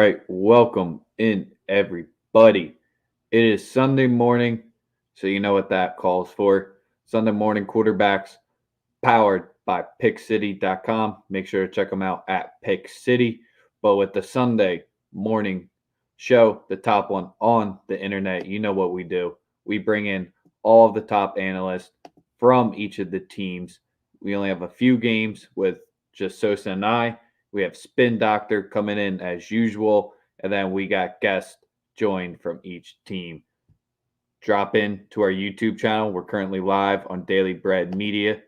right, welcome in everybody. It is Sunday morning, so you know what that calls for. Sunday morning quarterbacks powered by pickcity.com. Make sure to check them out at Pick City. But with the Sunday morning show, the top one on the internet, you know what we do. We bring in all of the top analysts from each of the teams. We only have a few games with just Sosa and I. We have Spin Doctor coming in as usual, and then we got guests joined from each team. Drop in to our YouTube channel. We're currently live on Daily Bread Media.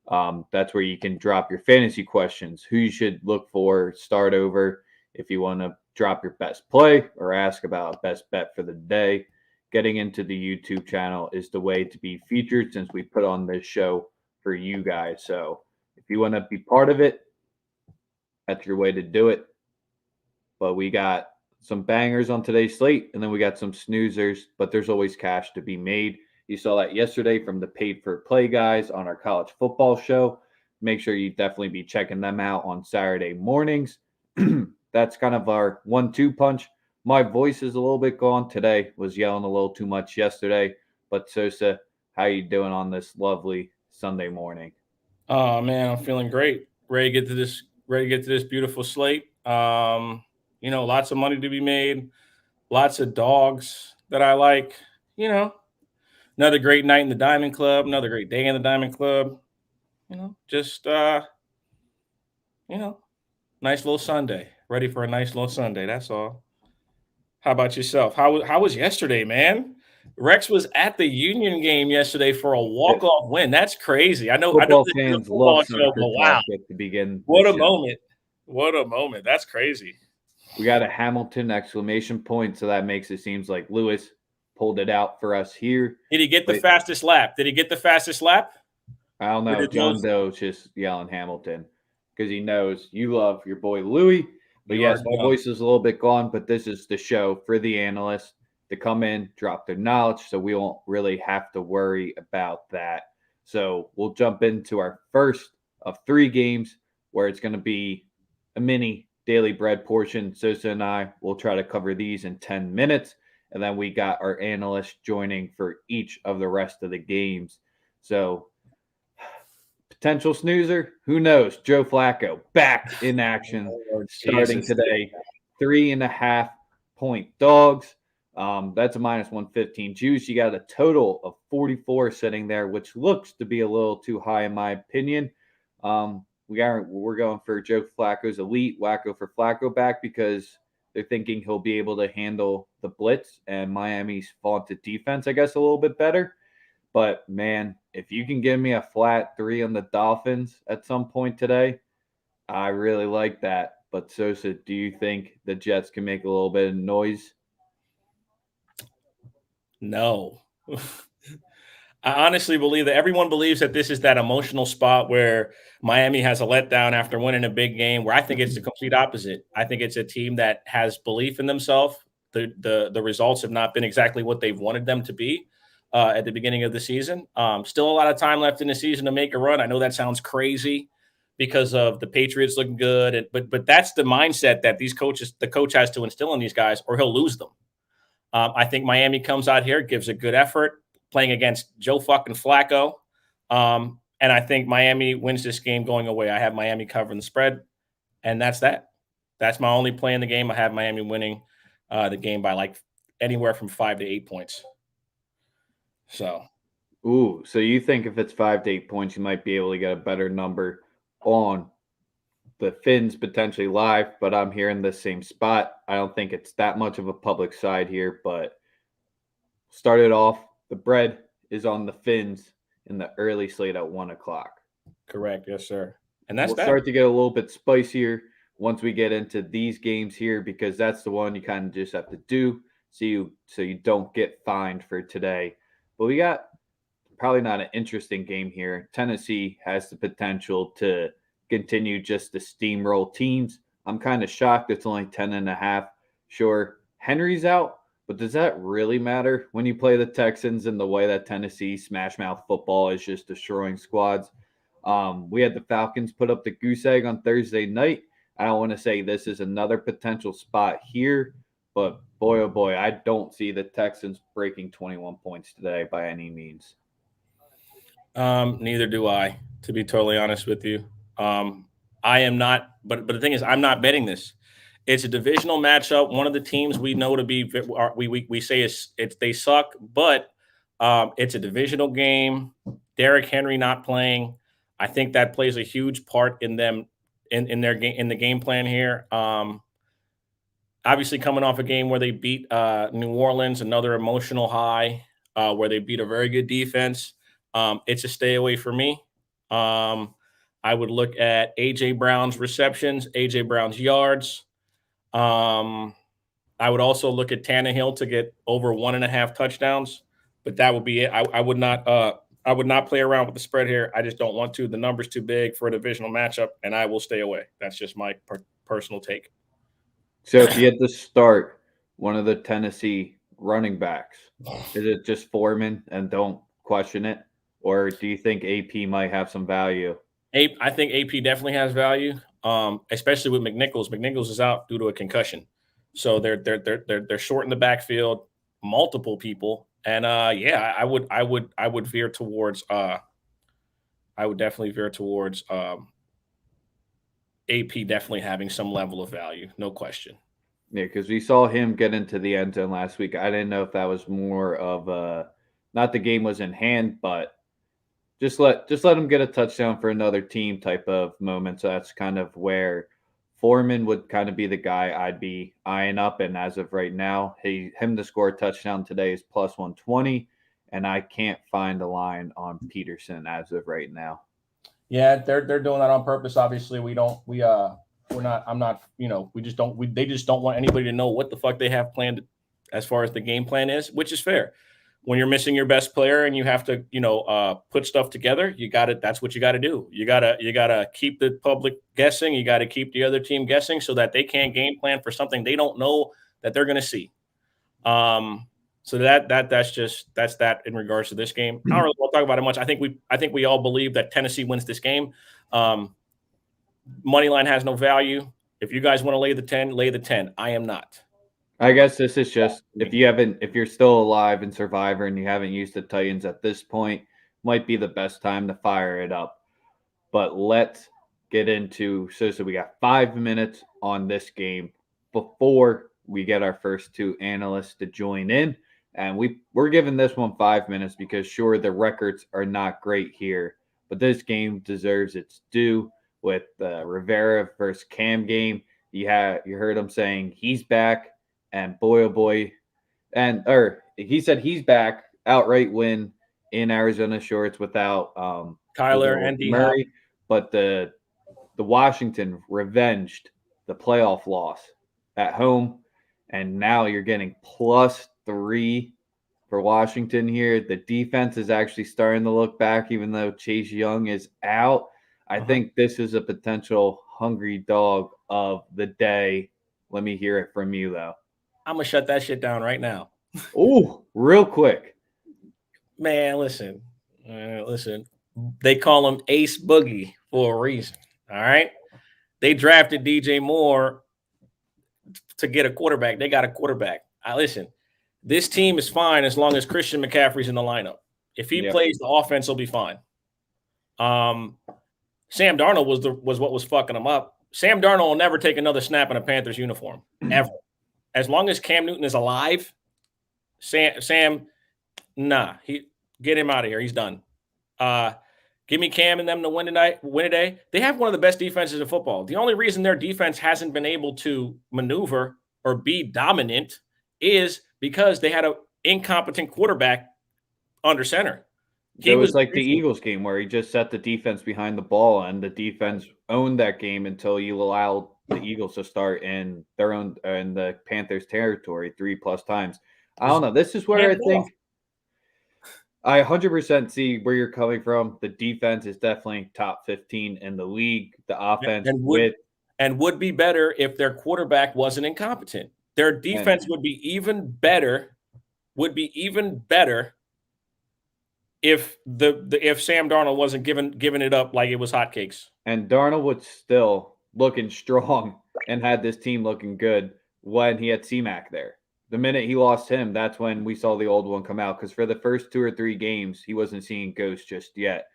That's where you can drop your fantasy questions, who you should look for, start over, if you want to drop your best play or ask about a best bet for the day. Getting into the YouTube channel is the way to be featured since we put on this show for you guys. So if you want to be part of it, that's your way to do it. But we got some bangers on today's slate, and then we got some snoozers, but there's always cash to be made. You saw that yesterday from the paid for play guys on our college football show. Make sure you definitely be checking them out on Saturday mornings. That's kind of our 1-2 punch. My voice is a little bit gone today. Was yelling a little too much yesterday. But Sosa, how you doing on this lovely Sunday morning? Oh man, I'm feeling great. Ready to get to this beautiful slate. Lots of money to be made, lots of dogs that I like. Another great night in the Diamond Club, another great day in the Diamond Club. Nice little Sunday. Ready for a nice little Sunday. That's all. How about yourself? How was yesterday, man? Rex was at the Union game yesterday for a walk-off win. That's crazy. I know Football this is a fans football love show, soccer but wow. talk at the begin. What a moment. What a moment. That's crazy. We got a Hamilton exclamation point, so that makes it seems like Lewis pulled it out for us here. Did he get the fastest lap? I don't know. John Doe's just yelling Hamilton because he knows you love your boy Louis. But yes, my voice is a little bit gone, but this is the show for the analysts to come in, drop their knowledge, so we won't really have to worry about that. So we'll jump into our first of 3 games where it's going to be a mini daily bread portion. Sosa and I will try to cover these in 10 minutes. And then we got our analysts joining for each of the rest of the games. So potential snoozer, who knows? Joe Flacco back in action starting today. 3.5 point dogs. That's a minus 115 juice. You got a total of 44 sitting there, which looks to be a little too high in my opinion. We're going for Joe Flacco's elite wacko for Flacco back because they're thinking he'll be able to handle the blitz and Miami's vaunted defense, I guess, a little bit better. But, man, if you can give me a flat 3 on the Dolphins at some point today, I really like that. But, Sosa, do you think the Jets can make a little bit of noise? No. I honestly believe that everyone believes that this is that emotional spot where Miami has a letdown after winning a big game, where I think it's the complete opposite. I think it's a team that has belief in themselves. The results have not been exactly what they've wanted them to be at the beginning of the season. Still a lot of time left in the season to make a run. I know that sounds crazy because of the Patriots looking good, but that's the mindset that the coach has to instill in these guys, or he'll lose them. I think Miami comes out here, gives a good effort, playing against Joe fucking Flacco. And I think Miami wins this game going away. I have Miami covering the spread, and that's that. That's my only play in the game. I have Miami winning the game by like anywhere from 5 to 8 points. So you think if it's 5 to 8 points, you might be able to get a better number on the Fins potentially live, but I'm here in the same spot. I don't think it's that much of a public side here, but started off, the bread is on the Fins in the early slate at 1 o'clock. Correct. Yes, sir. And we'll start to get a little bit spicier once we get into these games here, because that's the one you kind of just have to do so you don't get fined for today. But we got probably not an interesting game here. Tennessee has the potential to continue just to steamroll teams. I'm kind of shocked it's only 10.5. Sure, Henry's out, but does that really matter when you play the Texans in the way that Tennessee smash mouth football is just destroying squads? We had the Falcons put up the goose egg on Thursday night. I don't want to say this is another potential spot here, but boy, oh boy, I don't see the Texans breaking 21 points today by any means. Neither do I, to be totally honest with you. I am not, but the thing is, I'm not betting this. It's a divisional matchup. One of the teams we know to be, we say it's they suck, but it's a divisional game. Derrick Henry not playing, I think that plays a huge part in them in their game in the game plan here. Obviously, coming off a game where they beat New Orleans, another emotional high, where they beat a very good defense. It's a stay away for me. I would look at AJ Brown's receptions, AJ Brown's yards. I would also look at Tannehill to get over 1.5 touchdowns, but that would be it. I would not. I would not play around with the spread here. I just don't want to. The number's too big for a divisional matchup, and I will stay away. That's just my personal take. So if you had to start one of the Tennessee running backs, is it just Foreman and don't question it? Or do you think AP might have some value? I think AP definitely has value, especially with McNichols. McNichols is out due to a concussion, so they're short in the backfield, multiple people, and yeah, I would veer towards I would definitely veer towards AP definitely having some level of value, no question. Yeah, because we saw him get into the end zone last week. I didn't know if that was more of not the game was in hand, but just let him get a touchdown for another team type of moment. So that's kind of where Foreman would kind of be the guy I'd be eyeing up. And as of right now, him to score a touchdown today is plus 120, and I can't find a line on Peterson as of right now. Yeah, they're doing that on purpose. Obviously, we're not. I'm not. We just don't. They just don't want anybody to know what the fuck they have planned as far as the game plan is, which is fair. When you're missing your best player and you have to, put stuff together, you got it. That's what you got to do. You gotta keep the public guessing. You got to keep the other team guessing so that they can't game plan for something they don't know that they're going to see. So that's that in regards to this game. I don't really want to talk about it much. I think we all believe that Tennessee wins this game. Money line has no value. If you guys want to lay the 10, lay the 10. I am not. I guess this is just if you're still alive in Survivor and you haven't used the Titans at this point, might be the best time to fire it up. But let's get into so we got 5 minutes on this game before we get our first two analysts to join in. And we're giving this one 5 minutes because sure the records are not great here, but this game deserves its due with the Rivera versus Cam game. You heard him saying he's back. And boy, oh boy, he said he's back. Outright win in Arizona shorts without Kyler and Murray, but the Washington revenged the playoff loss at home, and now you're getting +3 for Washington here. The defense is actually starting to look back, even though Chase Young is out. I think this is a potential hungry dog of the day. Let me hear it from you, though. I'm going to shut that shit down right now. Oh, real quick. Man, listen. They call him Ace Boogie for a reason. All right. They drafted DJ Moore to get a quarterback. They got a quarterback. Listen, this team is fine as long as Christian McCaffrey's in the lineup. If he plays, the offense will be fine. Sam Darnold was what was fucking him up. Sam Darnold will never take another snap in a Panthers uniform, ever. As long as Cam Newton is alive, Sam, get him out of here. He's done. Give me Cam and them to win a day. They have one of the best defenses in football. The only reason their defense hasn't been able to maneuver or be dominant is because they had an incompetent quarterback under center. It was like the Eagles game where he just set the defense behind the ball, and the defense owned that game until you allowed the Eagles to start in their own in the Panthers territory 3+ times. I don't know. This is where I think I 100% see where you're coming from. The defense is definitely top 15 in the league. The offense would be better if their quarterback wasn't incompetent. Their defense would be even better. If if Sam Darnold wasn't giving it up like it was hotcakes. And Darnold would still looking strong and had this team looking good when he had C-Mac there. The minute he lost him, that's when we saw the old one come out, because for the first 2 or 3 games, he wasn't seeing ghosts just yet.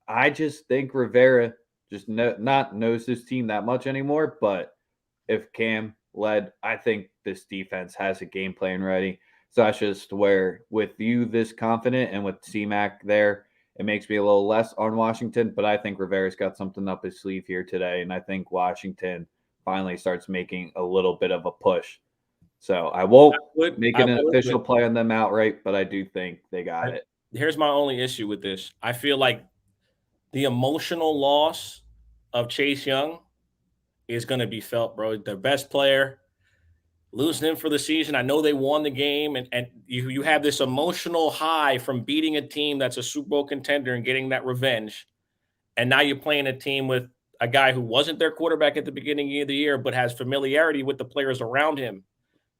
I just think Rivera just not knows this team that much anymore, but if Cam led, I think this defense has a game plan ready. So that's just where, with you this confident and with C-Mac there, it makes me a little less on Washington. But I think Rivera's got something up his sleeve here today, and I think Washington finally starts making a little bit of a push. So I won't make it an official play on them outright, but I do think they got it. Here's my only issue with this. I feel like the emotional loss of Chase Young is going to be felt, bro. Their best player, losing him for the season. I know they won the game, and you have this emotional high from beating a team that's a Super Bowl contender and getting that revenge. And now you're playing a team with a guy who wasn't their quarterback at the beginning of the year, but has familiarity with the players around him.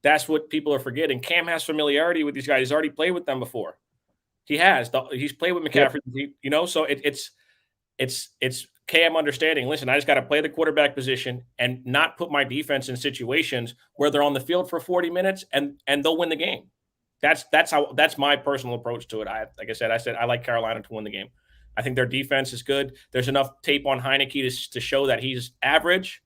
That's what people are forgetting. Cam has familiarity with these guys. He's already played with them before. He has. He's played with McCaffrey, so it's Cam understanding. Listen, I just got to play the quarterback position and not put my defense in situations where they're on the field for 40 minutes and they'll win the game. That's my personal approach to it. Like I said I like Carolina to win the game. I think their defense is good. There's enough tape on Heineke to show that he's average.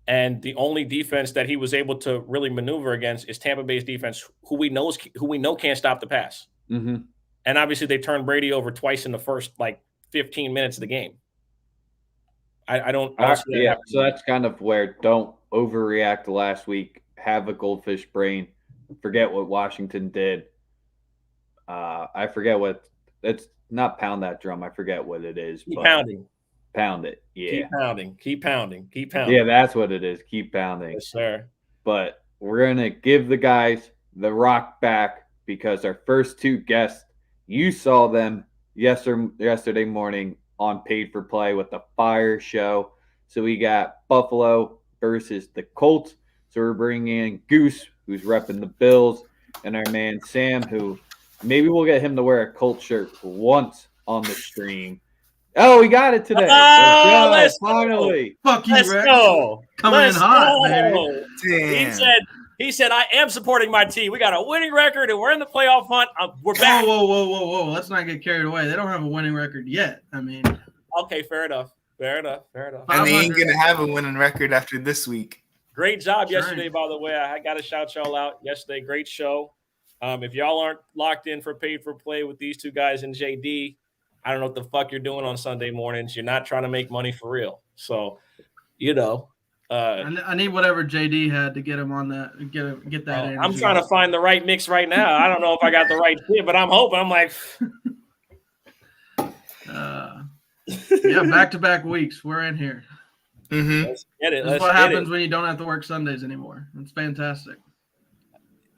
And the only defense that he was able to really maneuver against is Tampa Bay's defense, who we know can't stop the pass. Mm-hmm. And obviously they turned Brady over twice in the first 15 minutes of the game. I don't see that. So that's kind of where don't overreact to last week. Have a goldfish brain. Forget what Washington did. I forget what it's not pound that drum. I forget what it is. Keep pounding. Pound it. Yeah. Keep pounding. Yeah, that's what it is. Keep pounding. Yes, sir. But we're going to give the guys the rock back because our first 2 guests, you saw them yesterday morning on Paid for Play with the Fire Show. So we got Buffalo versus the Colts. So we're bringing in Goose, who's repping the Bills, and our man Sam, who maybe we'll get him to wear a Colts shirt once on the stream. Oh, we got it today. Let's go. Finally. Fuck you, Let's Rex. go. Coming in hot, baby. Damn. He said, I am supporting my team. We got a winning record, and we're in the playoff hunt. We're back. Whoa. Let's not get carried away. They don't have a winning record yet. I mean. Okay, fair enough. And they ain't going to have a winning record after this week. Great job yesterday, by the way. I got to shout y'all out yesterday. Great show. If y'all aren't locked in for Paid for Play with these 2 guys and JD, I don't know what the fuck you're doing on Sunday mornings. You're not trying to make money for real. So, I need whatever JD had to get him on that. Get that. Energy. I'm trying to find the right mix right now. I don't know if I got the right shit, but I'm hoping. I'm like, back-to-back weeks. We're in here. Mm-hmm. Let's get it. That's what happens when you don't have to work Sundays anymore. It's fantastic.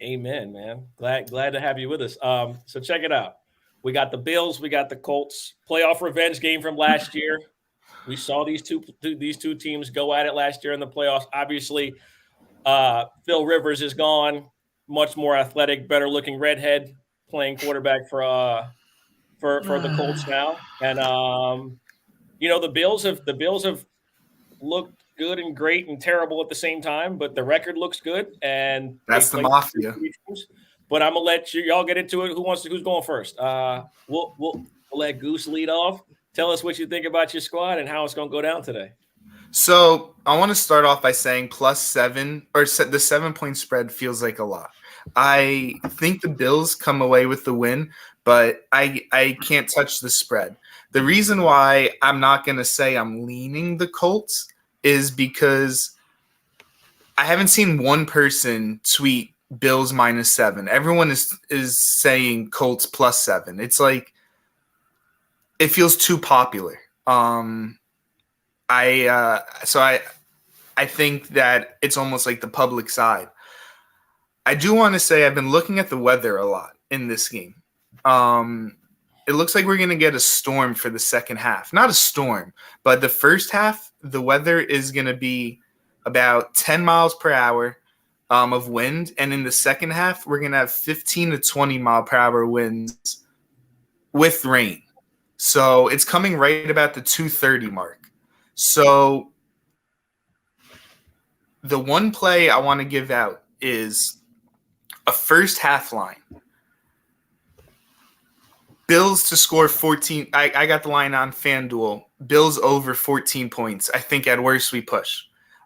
Amen, man. Glad to have you with us. So check it out. We got the Bills. We got the Colts. Playoff revenge game from last year. We saw these two teams go at it last year in the playoffs. Obviously, Phil Rivers is gone. Much more athletic, better looking redhead playing quarterback for the Colts now. And the Bills have looked good and great and terrible at the same time, but the record looks good. And that's the mafia. But I'm gonna let y'all get into it. Who's going first? We'll let Goose lead off. Tell us what you think about your squad and how it's gonna go down today. So I want to start off by saying +7 or the 7-point spread feels like a lot. I think the Bills come away with the win, but I can't touch the spread. The reason why I'm not gonna say I'm leaning the Colts is because I haven't seen one person tweet Bills -7. Everyone is saying Colts +7. It's like it feels too popular. I think that it's almost like the public side. I do want to say I've been looking at the weather a lot in this game. It looks like we're going to get a storm for the second half. Not a storm, but the first half, the weather is going to be about 10 miles per hour of wind. And in the second half, we're going to have 15 to 20 mile per hour winds with rain. So it's coming right about the 2:30 mark. So the one play I want to give out is a first half line. Bills to score 14. I got the line on FanDuel. Bills over 14 points. I think at worst we push.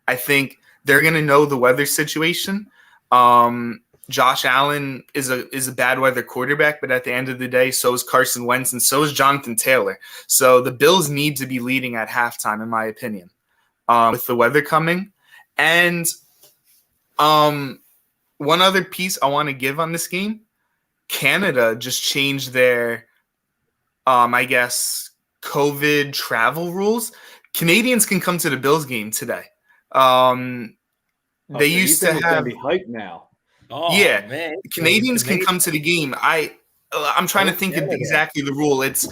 I think they're going to know the weather situation. Josh Allen is a bad weather quarterback, but at the end of the day, so is Carson Wentz and so is Jonathan Taylor. So the Bills need to be leading at halftime, in my opinion, with the weather coming. And one other piece I want to give on this game, Canada just changed their I guess, COVID travel rules. Canadians can come to the Bills game today. They used to have be hype now. Oh, yeah, man. Canadians can come to the game. I'm trying to think of exactly the rule. It's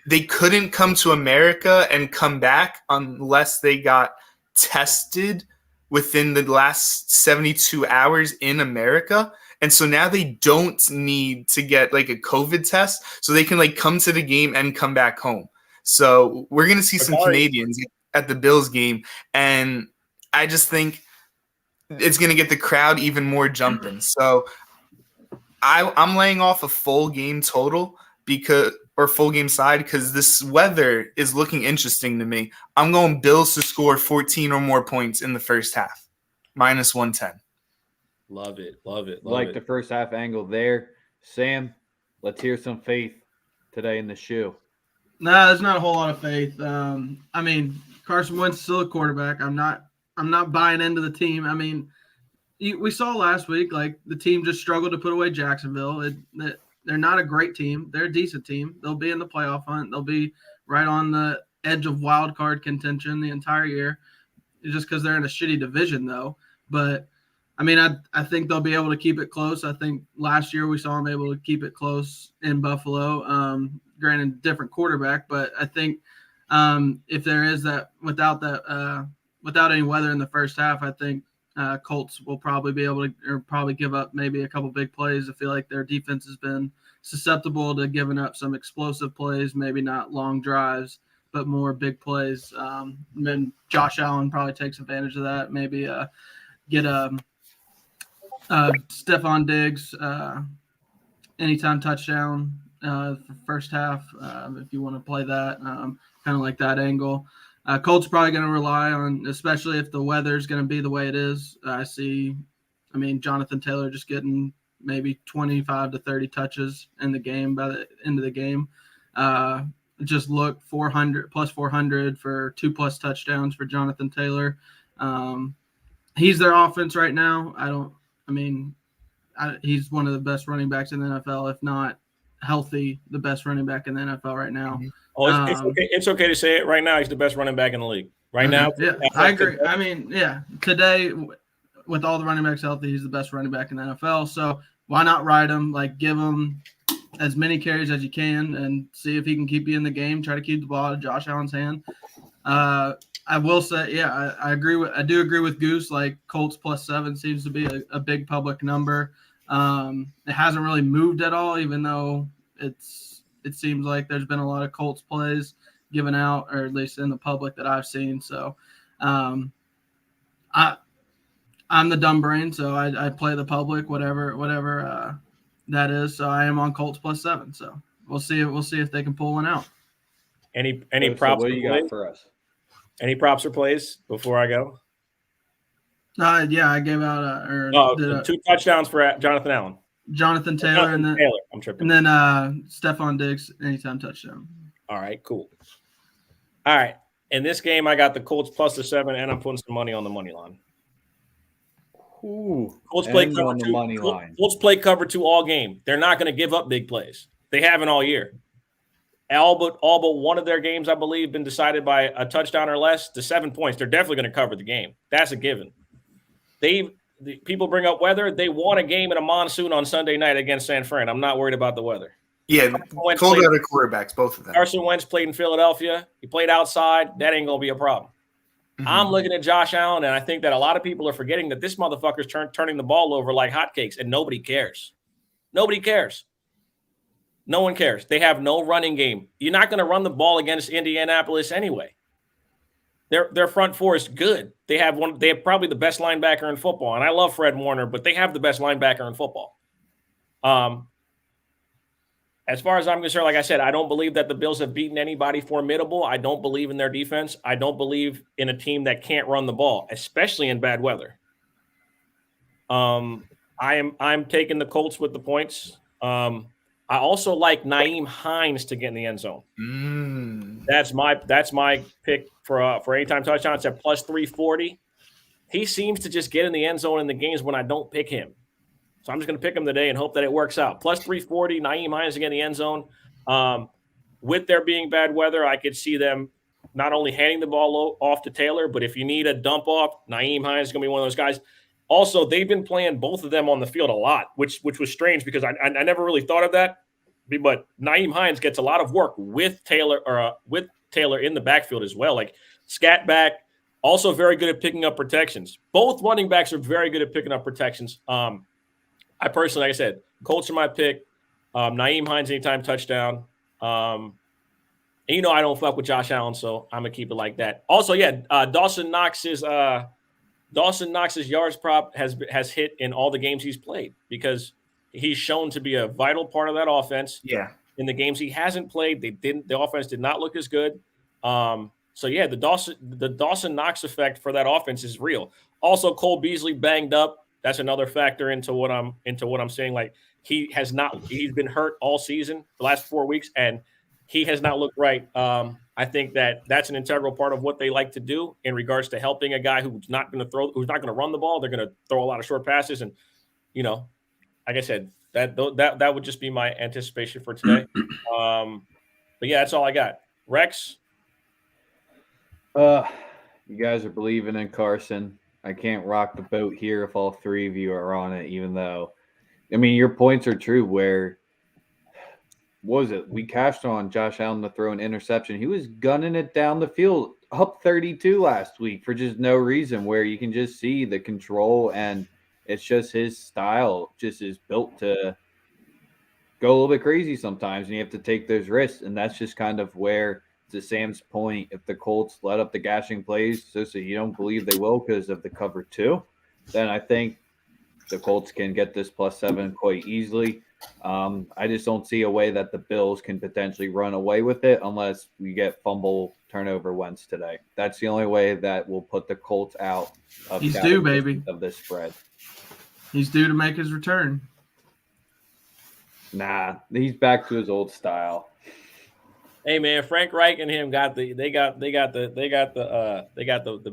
they couldn't come to America and come back unless they got tested within the last 72 hours in America. And so now they don't need to get like a COVID test, so they can like come to the game and come back home. So we're going to see some Canadians at the Bills game. And I just think it's going to get the crowd even more jumping. So I'm laying off a full game total or full game side because this weather is looking interesting to me. I'm going Bills to score 14 or more points in the first half, -110. Love it. Like the first half angle there. Sam, let's hear some faith today in the shoe. Nah, there's not a whole lot of faith. I mean, Carson Wentz is still a quarterback. I'm not buying into the team. I mean, we saw last week, like, the team just struggled to put away Jacksonville. They're not a great team. They're a decent team. They'll be in the playoff hunt. They'll be right on the edge of wild card contention the entire year, just because they're in a shitty division, though. But I mean, I think they'll be able to keep it close. I think last year we saw them able to keep it close in Buffalo. Granted, different quarterback, but I think if there is that without any weather in the first half, I think Colts will probably be able to, or probably give up maybe a couple big plays. I feel like their defense has been susceptible to giving up some explosive plays, maybe not long drives, but more big plays. Then Josh Allen probably takes advantage of that. Maybe get Stephon Diggs anytime touchdown for first half, if you want to play that, kind of like that angle. Colts probably going to rely on, especially if the weather's going to be the way it is. I mean, Jonathan Taylor just getting maybe 25 to 30 touches in the game by the end of the game. Just look 400 for 2+ touchdowns for Jonathan Taylor. He's their offense right now. He's one of the best running backs in the NFL, if not healthy, the best running back in the NFL right now. Oh, it's okay to say it right now. He's the best running back in the league right now. Yeah, I agree. I mean, yeah, today with all the running backs healthy, he's the best running back in the NFL. So why not ride him? Like, give him as many carries as you can and see if he can keep you in the game. Try to keep the ball out of Josh Allen's hand. I will say, yeah, I do agree with Goose. Like, Colts +7 seems to be a big public number. It hasn't really moved at all, even though it seems like there's been a lot of Colts plays given out, or at least in the public that I've seen. So I'm the dumb brain, so I play the public, whatever that is. So I am on Colts +7. So we'll see if they can pull one out. Any props? What do you got for us? Any props or plays before I go? Yeah, I gave out 2 touchdowns for Jonathan Allen. Jonathan Taylor, and then Taylor. I'm tripping. And then Stephon Diggs anytime touchdown. All right, cool. All right, in this game, I got the Colts +7, and I'm putting some money on the money line. Ooh, Colts play on cover the 2. money line. Colts play cover 2 all game. They're not going to give up big plays. They haven't all year. All but one of their games, I believe, been decided by a touchdown or less to 7 points. They're definitely going to cover the game. That's a given. People bring up weather. They won a game in a monsoon on Sunday night against San Fran. I'm not worried about the weather. Yeah, cold weather quarterbacks, both of them. Carson Wentz played in Philadelphia. He played outside. That ain't going to be a problem. Mm-hmm. I'm looking at Josh Allen, and I think that a lot of people are forgetting that this motherfucker's turning the ball over like hotcakes, and nobody cares. Nobody cares. No one cares. They have no running game. You're not going to run the ball against Indianapolis anyway. Their front four is good. They have probably the best linebacker in football, and I love Fred Warner, but they have the best linebacker in football. As far as I'm concerned, like I said, I don't believe that the Bills have beaten anybody formidable. I don't believe in their defense. I don't believe in a team that can't run the ball, especially in bad weather. I'm taking the Colts with the points. I also like Nyheim Hines to get in the end zone. That's my pick for anytime touchdown. It's at plus 340. He seems to just get in the end zone in the games when I don't pick him. So I'm just going to pick him today and hope that it works out. Plus 340, Nyheim Hines to get in the end zone. With there being bad weather, I could see them not only handing the ball off to Taylor, but if you need a dump off, Nyheim Hines is going to be one of those guys. Also, they've been playing both of them on the field a lot, which was strange because I never really thought of that. But Nyheim Hines gets a lot of work with Taylor in the backfield as well, like scat back. Also very good at picking up protections. Both running backs are very good at picking up protections. I personally, like I said, Colts are my pick. Nyheim Hines anytime touchdown. And I don't fuck with Josh Allen, so I'm gonna keep it like that. Also, Dawson Knox's yards prop has hit in all the games he's played because he's shown to be a vital part of that offense. Yeah. In the games he hasn't played, the offense did not look as good. The Dawson Knox effect for that offense is real. Also, Cole Beasley banged up. That's another factor into what I'm saying. Like he's been hurt all season, the last 4 weeks, and he has not looked right. I think that's an integral part of what they like to do in regards to helping a guy who's not going to run the ball. They're going to throw a lot of short passes, and like I said, that would just be my anticipation for today. But yeah, that's all I got. Rex, you guys are believing in Carson. I can't rock the boat here if all three of you are on it, even though, your points are true where, what was it? We cashed on Josh Allen to throw an interception. He was gunning it down the field, up 32 last week for just no reason, where you can just see the control, and it's just his style just is built to go a little bit crazy sometimes, and you have to take those risks, and that's just kind of where, to Sam's point, if the Colts let up the gashing plays, so you don't believe they will because of the cover 2, then I think the Colts can get this +7 quite easily. I just don't see a way that the Bills can potentially run away with it unless we get fumble turnover Wentz today. That's the only way that will put the Colts out of He's due, baby. Of this spread. He's due to make his return. Nah, he's back to his old style. Hey man, Frank Reich and him got the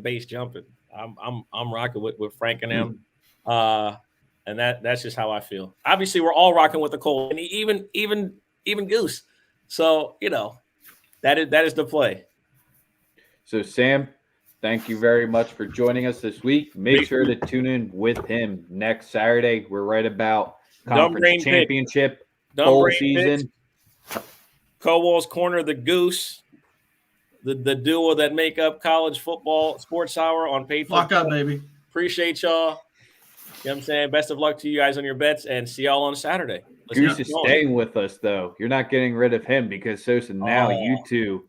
base jumping. I'm rocking with Frank and him, and that's just how I feel. Obviously, we're all rocking with the Colts, and even Goose. So that is the play. So Sam, thank you very much for joining us this week. Make sure to tune in with him next Saturday. We're right about conference championship bowl season. Cowboys corner the Goose, the duo that make up college football sports hour on Paid. Lock up, baby. Appreciate y'all. You know what I'm saying? Best of luck to you guys on your bets, and see y'all on Saturday. Goose is staying with us, though. You're not getting rid of him because Sosa, now you two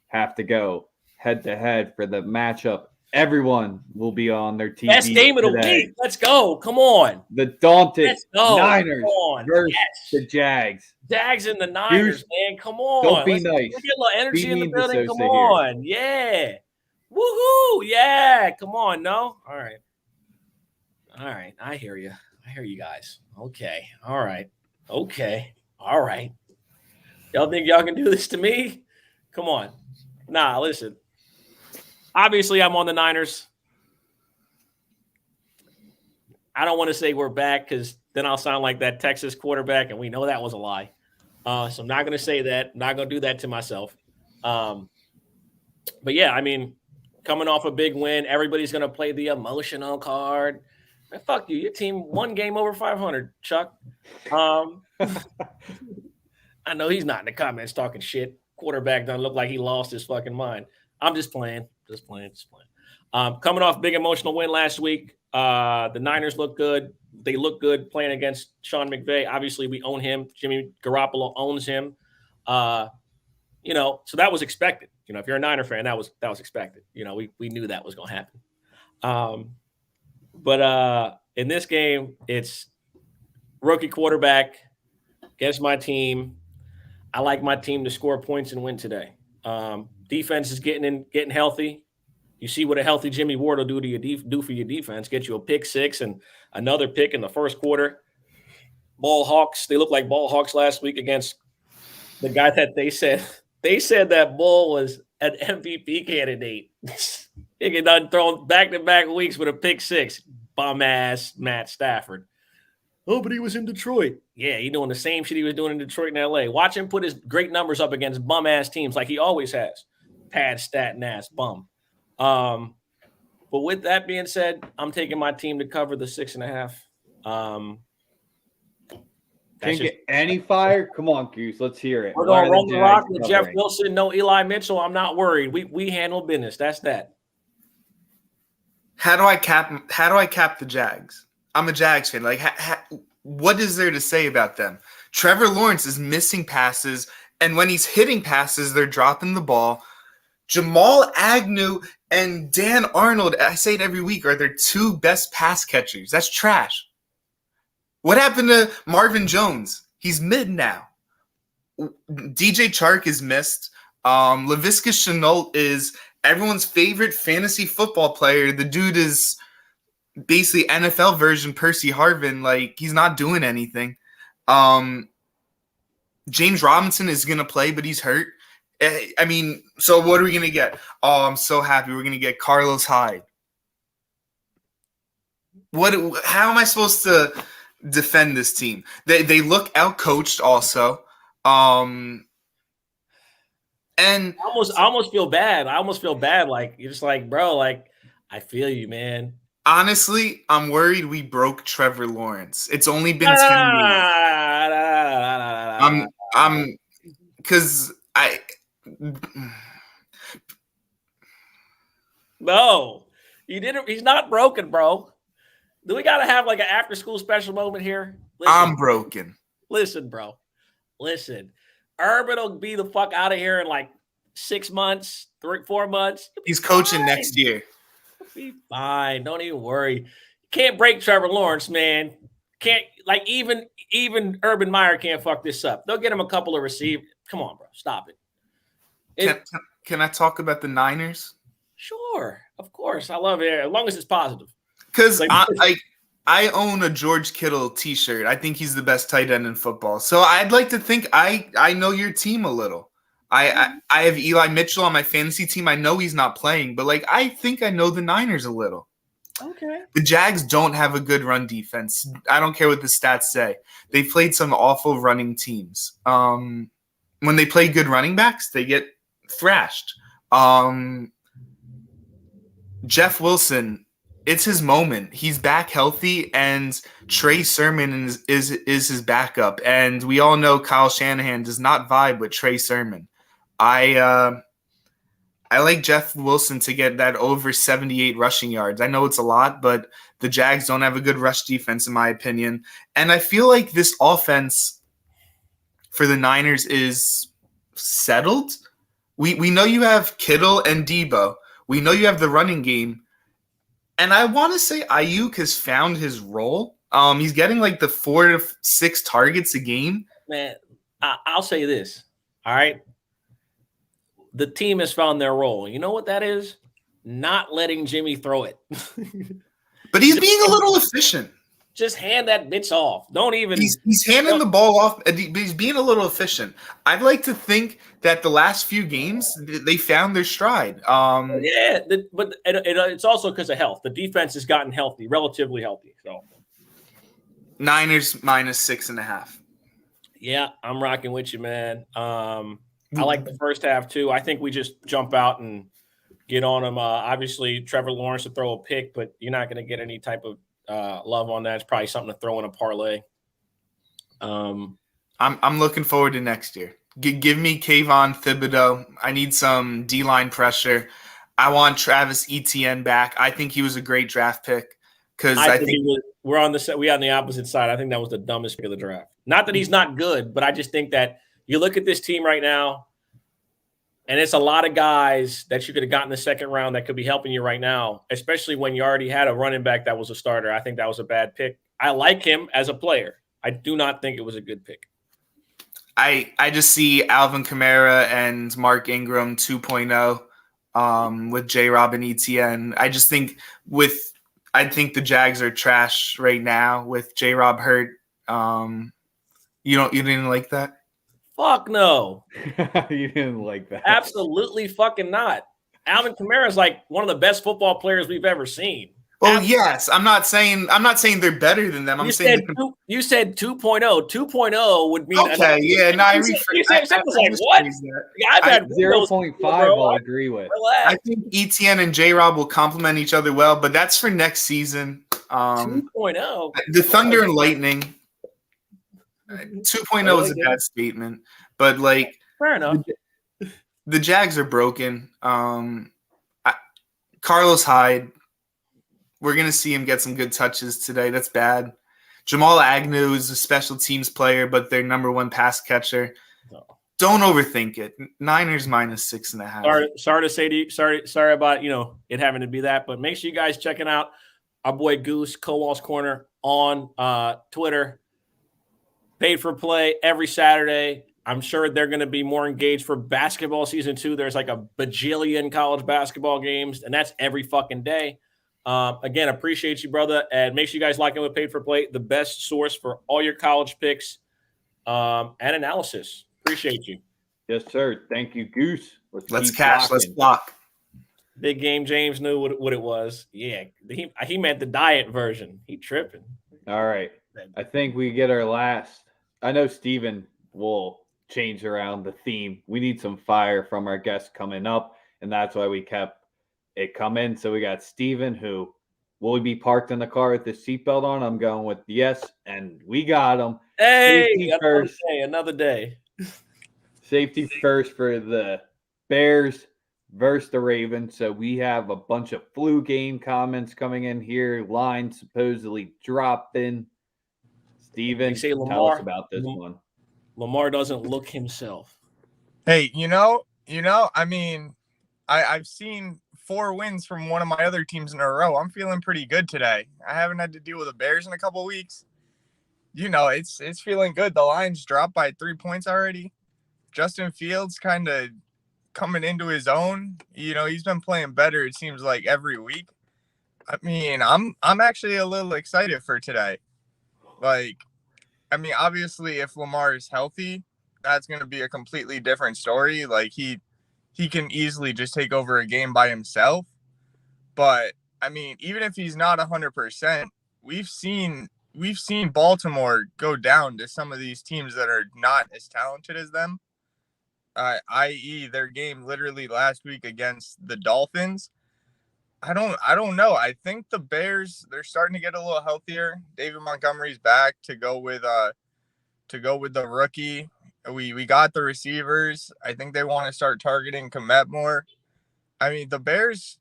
have to go head-to-head for the matchup. Everyone will be on their TV. Best game of the week. Let's go. Come on. The daunted Niners versus the Jags. Jags and the Niners, Goose, man. Come on. Don't be nice. Get a little energy in the building. Come here. on. Yeah. Woohoo. Yeah. Come on. No? All right. I hear you. I hear you guys. Okay. All right. Okay. All right. Y'all think y'all can do this to me? Come on. Nah, listen. Obviously, I'm on the Niners. I don't want to say we're back because then I'll sound like that Texas quarterback, and we know that was a lie. So I'm not going to say that. I'm not going to do that to myself. But yeah, coming off a big win, everybody's going to play the emotional card. Man, fuck you. Your team one game over 500, Chuck. I know he's not in the comments talking shit. Quarterback doesn't look like he lost his fucking mind. I'm just playing. Just playing. Coming off big emotional win last week. The Niners look good. They look good playing against Sean McVay. Obviously, we own him. Jimmy Garoppolo owns him. So that was expected. If you're a Niner fan, that was expected. We knew that was going to happen. But in this game, it's rookie quarterback against my team. I like my team to score points and win today. Defense is getting healthy. You see what a healthy Jimmy Ward will do for your defense. Get you a pick six and another pick in the first quarter. Ball Hawks. They looked like ball hawks last week against the guy that they said that Bull was an MVP candidate. He get done throwing back-to-back weeks with a pick six. Bum-ass Matt Stafford. Oh, but he was in Detroit. Yeah, he doing the same shit he was doing in Detroit and L.A. Watch him put his great numbers up against bum-ass teams like he always has. Pad, stat, and ass, bum. But with that being said, I'm taking my team to cover the 6.5. Can't get any fire? Come on, Goose. Let's hear it. We're going to run the rock with Jeff Wilson. No Eli Mitchell. I'm not worried. We handle business. That's that. How do I cap the Jags? I'm a Jags fan. Like, what is there to say about them? Trevor Lawrence is missing passes, and when he's hitting passes, they're dropping the ball. Jamal Agnew and Dan Arnold, I say it every week, are their two best pass catchers. That's trash. What happened to Marvin Jones? He's mid now. DJ Chark is missed. Laviska Shenault is everyone's favorite fantasy football player. The dude is basically NFL version Percy Harvin. Like, he's not doing anything. James Robinson is going to play, but he's hurt. I mean, so what are we going to get? Oh, I'm so happy we're going to get Carlos Hyde. How am I supposed to defend this team? They look outcoached also. And I almost feel bad. Like, you're just like, bro, like, I feel you, man. Honestly, I'm worried we broke Trevor Lawrence. It's only been 10 weeks. Because No, you didn't. He's not broken, bro. Do we got to have like an after school special moment here? Listen, I'm broken. Listen, bro. Listen. Urban will be the fuck out of here in like 6 months, 4 months. He's coaching next year. Be fine. Don't even worry. You can't break Trevor Lawrence, man. Can't, like, even Urban Meyer can't fuck this up. They'll get him a couple of receivers. Come on, bro. Stop it. Can I talk about the Niners? Sure. Of course. I love it. As long as it's positive. Because I own a George Kittle t-shirt. I think he's the best tight end in football. So I'd like to think I know your team a little. I have Eli Mitchell on my fantasy team. I know he's not playing, but like I think I know the Niners a little. Okay. The Jags don't have a good run defense. I don't care what the stats say. They played some awful running teams. When they play good running backs, they get thrashed. Jeff Wilson, it's his moment. He's back healthy, and Trey Sermon is his backup. And we all know Kyle Shanahan does not vibe with Trey Sermon. I like Jeff Wilson to get that over 78 rushing yards. I know it's a lot, but the Jags don't have a good rush defense, in my opinion. And I feel like this offense for the Niners is settled. We know you have Kittle and Debo. We know you have the running game. And I want to say Ayuk has found his role. He's getting like the 4 to 6 targets a game. Man, I'll say this. All right. The team has found their role. You know what that is? Not letting Jimmy throw it. But he's being a little efficient. Just hand that bitch off. Don't even. He's handing the ball off. He's being a little efficient. I'd like to think that the last few games they found their stride. Yeah, but it's also because of health. The defense has gotten healthy, relatively healthy. So Niners -6.5. Yeah, I'm rocking with you, man. I like the first half too. I think we just jump out and get on them. Obviously, Trevor Lawrence to throw a pick, but you're not going to get any type of love on that. It's probably something to throw in a parlay. I'm looking forward to next year. Give me Kayvon Thibodeau. I need some D-line pressure. I want Travis Etienne back. I think he was a great draft pick because I think we're on the opposite side. I think that was the dumbest pick of the draft. Not that he's not good, but I just think that you look at this team right now. And it's a lot of guys that you could have gotten the second round that could be helping you right now, especially when you already had a running back that was a starter. I think that was a bad pick. I like him as a player. I do not think it was a good pick. I just see Alvin Kamara and Mark Ingram 2.0 with J-Rob and ETN. I just think I think the Jags are trash right now with J-Rob hurt. You didn't like that? Fuck no. You didn't like that. Absolutely fucking not. Alvin Kamara is like one of the best football players we've ever seen. Oh yes, I'm not saying they're better than them. You said 2.0. 2.0 would mean okay. Yeah, no, I rephrased. You said like what? Yeah, I've had 0.5. I'll agree with. Relax. I think ETN and J-Rob will complement each other well, but that's for next season. 2.0. The Thunder and Lightning. 2.0 is a bad statement, but like fair enough. The Jags are broken. Carlos Hyde. We're going to see him get some good touches today. That's bad. Jamal Agnew is a special teams player, but their number one pass catcher. No. Don't overthink it. Niners minus 6.5. Sorry to say to you, sorry about it having to be that, but make sure you guys checking out our boy Goose, Kowal's Corner on Twitter. Paid for play every Saturday. I'm sure they're going to be more engaged for basketball season 2. There's like a bajillion college basketball games, and that's every fucking day. Again, appreciate you, brother. And make sure you guys lock in with Paid for Play, the best source for all your college picks and analysis. Appreciate you. Yes, sir. Thank you, Goose. Let's cash. Let's block. Big Game James knew what it was. Yeah, he meant the diet version. He tripping. All right. I think we get our last. I know Steven will change around the theme. We need some fire from our guests coming up, and that's why we kept it coming. So we got Steven, who will he be parked in the car with his seatbelt on? I'm going with yes, and we got him. Hey, another day. Safety first for the Bears versus the Ravens. So we have a bunch of flu game comments coming in here. Lines supposedly dropping. Steven, tell us about this one. Lamar doesn't look himself. Hey, I mean, I've seen 4 wins from one of my other teams in a row. I'm feeling pretty good today. I haven't had to deal with the Bears in a couple of weeks. It's feeling good. The line's dropped by 3 points already. Justin Fields kind of coming into his own. He's been playing better, it seems like, every week. I mean, I'm actually a little excited for today. Obviously, if Lamar is healthy, that's going to be a completely different story. Like, he can easily just take over a game by himself. But, even if he's not 100%, we've seen Baltimore go down to some of these teams that are not as talented as them, i.e. their game literally last week against the Dolphins. I don't know. I think the Bears, they're starting to get a little healthier. David Montgomery's back to go with the rookie. We got the receivers. I think they want to start targeting Kmet more. The Bears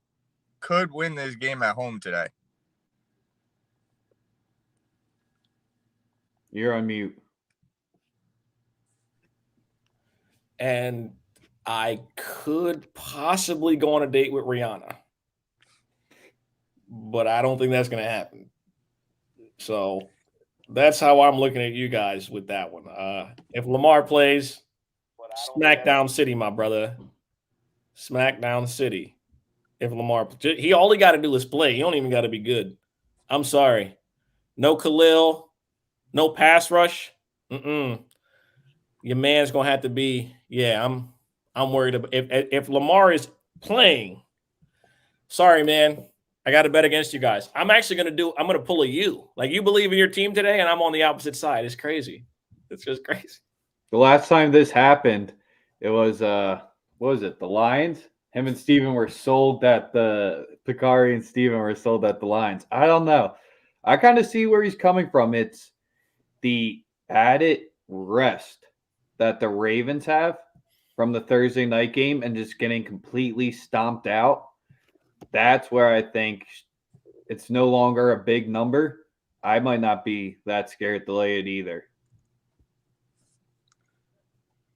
could win this game at home today. You're on mute. And I could possibly go on a date with Rihanna, but I don't think that's going to happen. So that's how I'm looking at you guys with that one. If Lamar plays, Smackdown City, my brother. Smackdown City. If Lamar, he all he got to do is play. He don't even got to be good. I'm sorry. No Khalil, no pass rush. Your man's gonna have to be. Yeah, I'm worried about if Lamar is playing. Sorry, man. I got to bet against you guys. I'm gonna pull a U. Like, you believe in your team today, and I'm on the opposite side. It's crazy. It's just crazy. The last time this happened, it was what was it? The Lions. Him and Steven were sold at the Picari and Steven were sold at the Lions. I don't know. I kind of see where he's coming from. It's the added rest that the Ravens have from the Thursday night game and just getting completely stomped out. That's where I think it's no longer a big number. I might not be that scared to lay it either.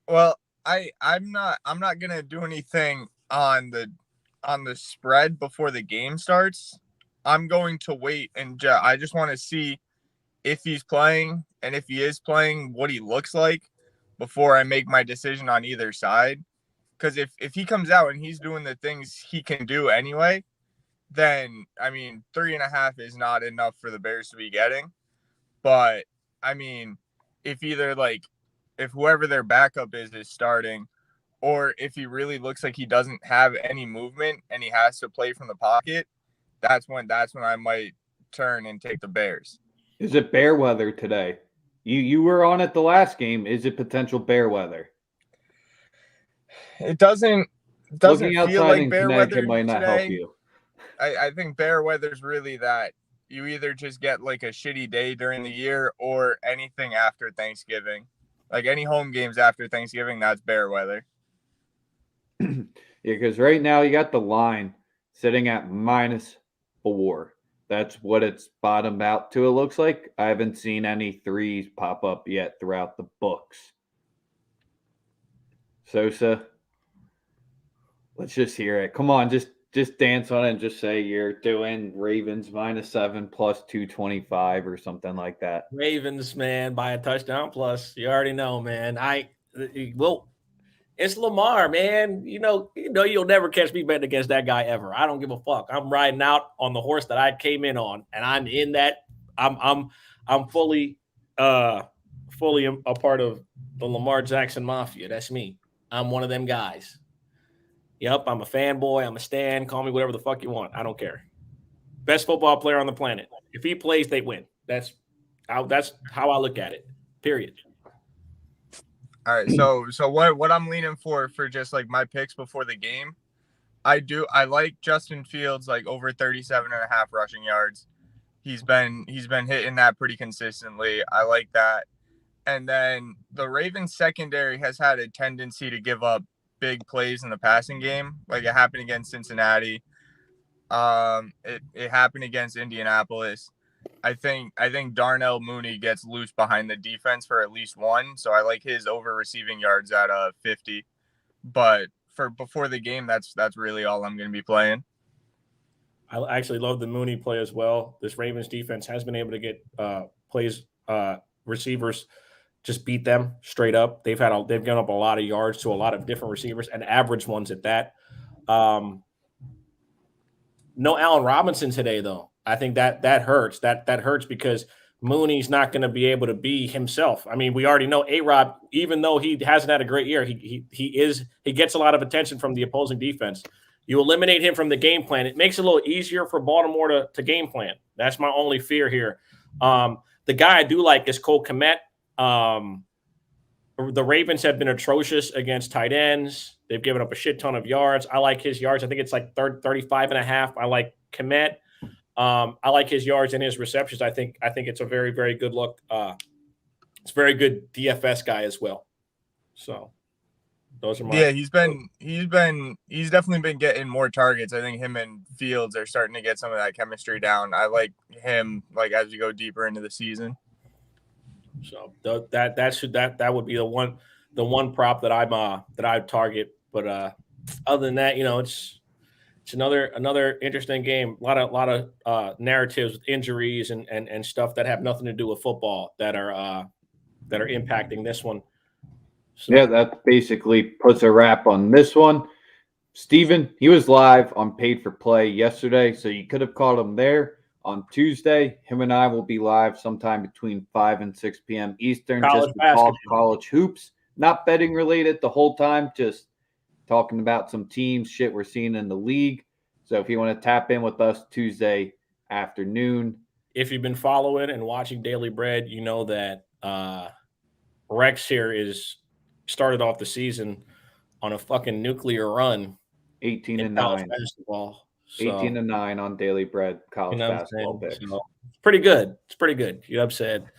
Well, I'm not gonna do anything on the spread before the game starts. I'm going to wait and I just want to see if he's playing, and if he is playing, what he looks like before I make my decision on either side. Because if he comes out and he's doing the things he can do anyway, then I mean 3.5 is not enough for the Bears to be getting. But I mean, if whoever their backup is starting, or if he really looks like he doesn't have any movement and he has to play from the pocket, that's when I might turn and take the Bears. Is it bear weather today? You were on it the last game. Is it potential bear weather? It doesn't Looking outside feel like in bear Connecticut weather might not today. help you. I think bear weather's really that you either just get like a shitty day during the year or anything after Thanksgiving. Like any home games after Thanksgiving, that's bear weather. Yeah, because right now you got the line sitting at -4. That's what it's bottomed out to, it looks like. I haven't seen any threes pop up yet throughout the books. Sosa, let's just hear it. Come on, just dance on it and just say you're doing Ravens -7 plus 225 or something like that. Ravens, man, by a touchdown plus. You already know, man. It's Lamar, man. You know you'll never catch me betting against that guy ever. I don't give a fuck. I'm riding out on the horse that I came in on, and I'm in that. I'm fully a part of the Lamar Jackson Mafia. That's me. I'm one of them guys. Yep, I'm a fanboy. I'm a stan. Call me whatever the fuck you want. I don't care. Best football player on the planet. If he plays, they win. That's how I look at it. Period. All right, so what I'm leaning for just like my picks before the game, I like Justin Fields like over 37.5 rushing yards. He's been hitting that pretty consistently. I like that. And then the Ravens secondary has had a tendency to give up big plays in the passing game. Like it happened against Cincinnati. It happened against Indianapolis. I think Darnell Mooney gets loose behind the defense for at least one. So I like his over receiving yards at 50. But for before the game, that's really all I'm going to be playing. I actually love the Mooney play as well. This Ravens defense has been able to get receivers just beat them straight up. They've given up a lot of yards to a lot of different receivers and average ones at that. No Allen Robinson today, though. I think that hurts. That hurts because Mooney's not going to be able to be himself. I mean, we already know A-Rob, even though he hasn't had a great year, he gets a lot of attention from the opposing defense. You eliminate him from the game plan. It makes it a little easier for Baltimore to game plan. That's my only fear here. The guy I do like is Cole Kmet. The Ravens have been atrocious against tight ends. They've given up a shit ton of yards. I like his yards. I think it's like 35.5. I like Kmet. I like his yards and his receptions. I think it's a very, very good look. It's a very good DFS guy as well. So those are my he's definitely been getting more targets. I think him and Fields are starting to get some of that chemistry down. I like him like as you go deeper into the season. So that would be the one prop that I target. But other than that, it's another interesting game. A lot of narratives with injuries and stuff that have nothing to do with football that are impacting this one. So. Yeah, that basically puts a wrap on this one. Steven, he was live on Paid for Play yesterday, so you could have caught him there. On Tuesday, him and I will be live sometime between 5 and 6 p.m. Eastern, just to talk college hoops. Not betting related the whole time, just talking about some teams, shit we're seeing in the league. So if you want to tap in with us Tuesday afternoon. If you've been following and watching Daily Bread, you know that Rex here is started off the season on a fucking nuclear run. 18-9 basketball. So, 18-9 on Daily Bread college basketball picks. So, it's pretty good. It's pretty good. You know what I'm saying?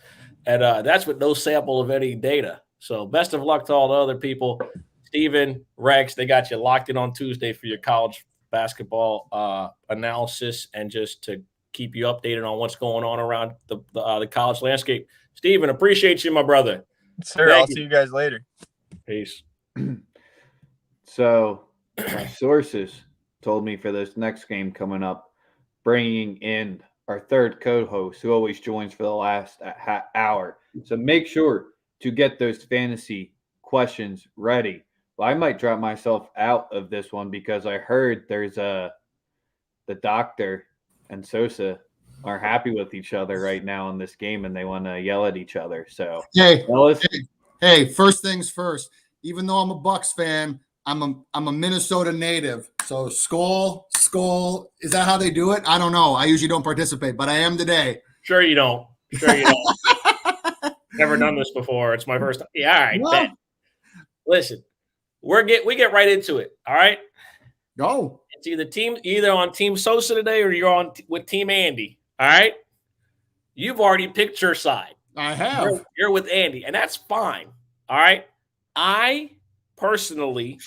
And that's with no sample of any data. So best of luck to all the other people. Steven, Rex, they got you locked in on Tuesday for your college basketball analysis and just to keep you updated on what's going on around the college landscape. Steven, appreciate you, my brother. Sir, I'll see you guys later. Peace. So my sources told me for this next game coming up, bringing in our third co-host who always joins for the last hour. So make sure to get those fantasy questions ready. Well, I might drop myself out of this one because I heard there's the doctor and Sosa are happy with each other right now in this game and they want to yell at each other. So hey, first things first. Even though I'm a Bucks fan, I'm a Minnesota native. So skull. Is that how they do it? I don't know. I usually don't participate, but I am today. Sure you don't. Never done this before. It's my first time. Yeah, all right. Well, listen, we get right into it. All right. Go. It's either on Team Sosa today or you're on with Team Andy. All right. You've already picked your side. I have. You're with Andy, and that's fine. All right. I personally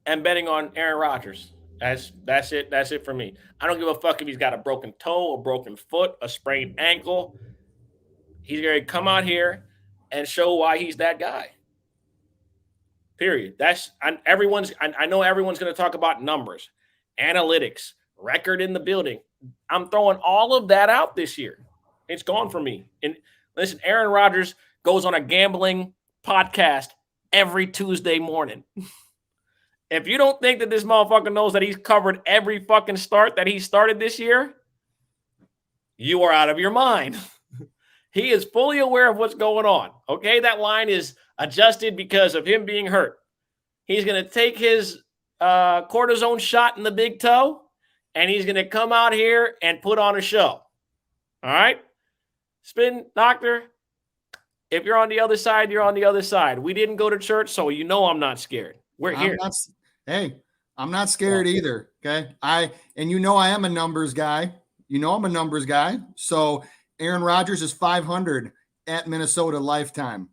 am betting on Aaron Rodgers. That's it. That's it for me. I don't give a fuck if he's got a broken toe, a broken foot, a sprained ankle. He's going to come out here and show why he's that guy. Period. I know everyone's going to talk about numbers, analytics, record in the building. I'm throwing all of that out this year. It's gone for me. And listen, Aaron Rodgers goes on a gambling podcast every Tuesday morning. If you don't think that this motherfucker knows that he's covered every fucking start that he started this year, you are out of your mind. He is fully aware of what's going on. Okay, that line is adjusted because of him being hurt. He's going to take his cortisone shot in the big toe, and he's going to come out here and put on a show. All right? Spin doctor, if you're on the other side, you're on the other side. We didn't go to church, so you know I'm not scared. We're here. I'm not scared either. Okay. I am a numbers guy. I'm a numbers guy. So Aaron Rodgers is 500 at Minnesota lifetime.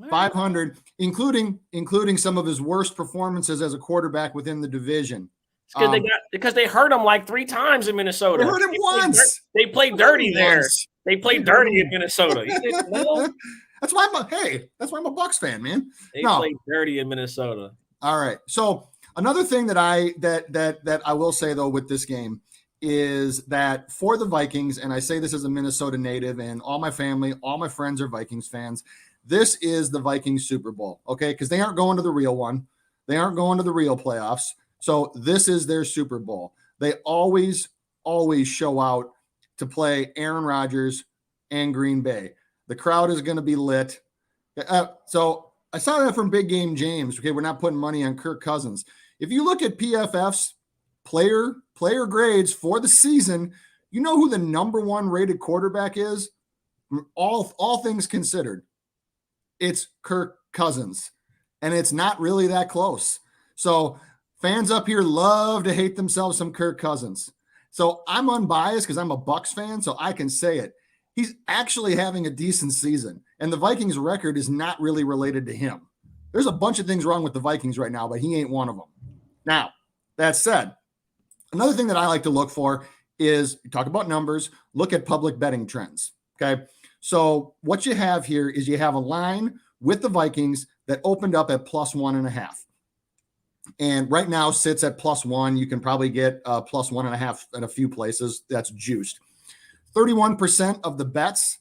500, including some of his worst performances as a quarterback within the division. Because they hurt him like 3 times in Minnesota. They hurt him once. They played dirty there. They played dirty in Minnesota. You didn't know? That's why I'm a Bucks fan, man. They played dirty in Minnesota. All right. So another thing that I will say though with this game is that for the Vikings, and I say this as a Minnesota native, and all my family, all my friends are Vikings fans. This is the Vikings Super Bowl, okay? Because they aren't going to the real one. They aren't going to the real playoffs. So this is their Super Bowl. They always show out to play Aaron Rodgers and Green Bay. The crowd is going to be lit. So I saw that from Big Game James. Okay, we're not putting money on Kirk Cousins. If you look at PFF's player grades for the season, you know who the number 1 rated quarterback is? All things considered, it's Kirk Cousins, and it's not really that close. So fans up here love to hate themselves some Kirk Cousins. So I'm unbiased because I'm a Bucks fan, so I can say it. He's actually having a decent season, and the Vikings record is not really related to him. There's a bunch of things wrong with the Vikings right now, but he ain't one of them. Now, that said, another thing that I like to look for is talk about numbers, look at public betting trends. Okay. So what you have here is you have a line with the Vikings that opened up at +1.5. And right now sits at +1. You can probably get +1.5 in a few places. That's juiced. 31% of the bets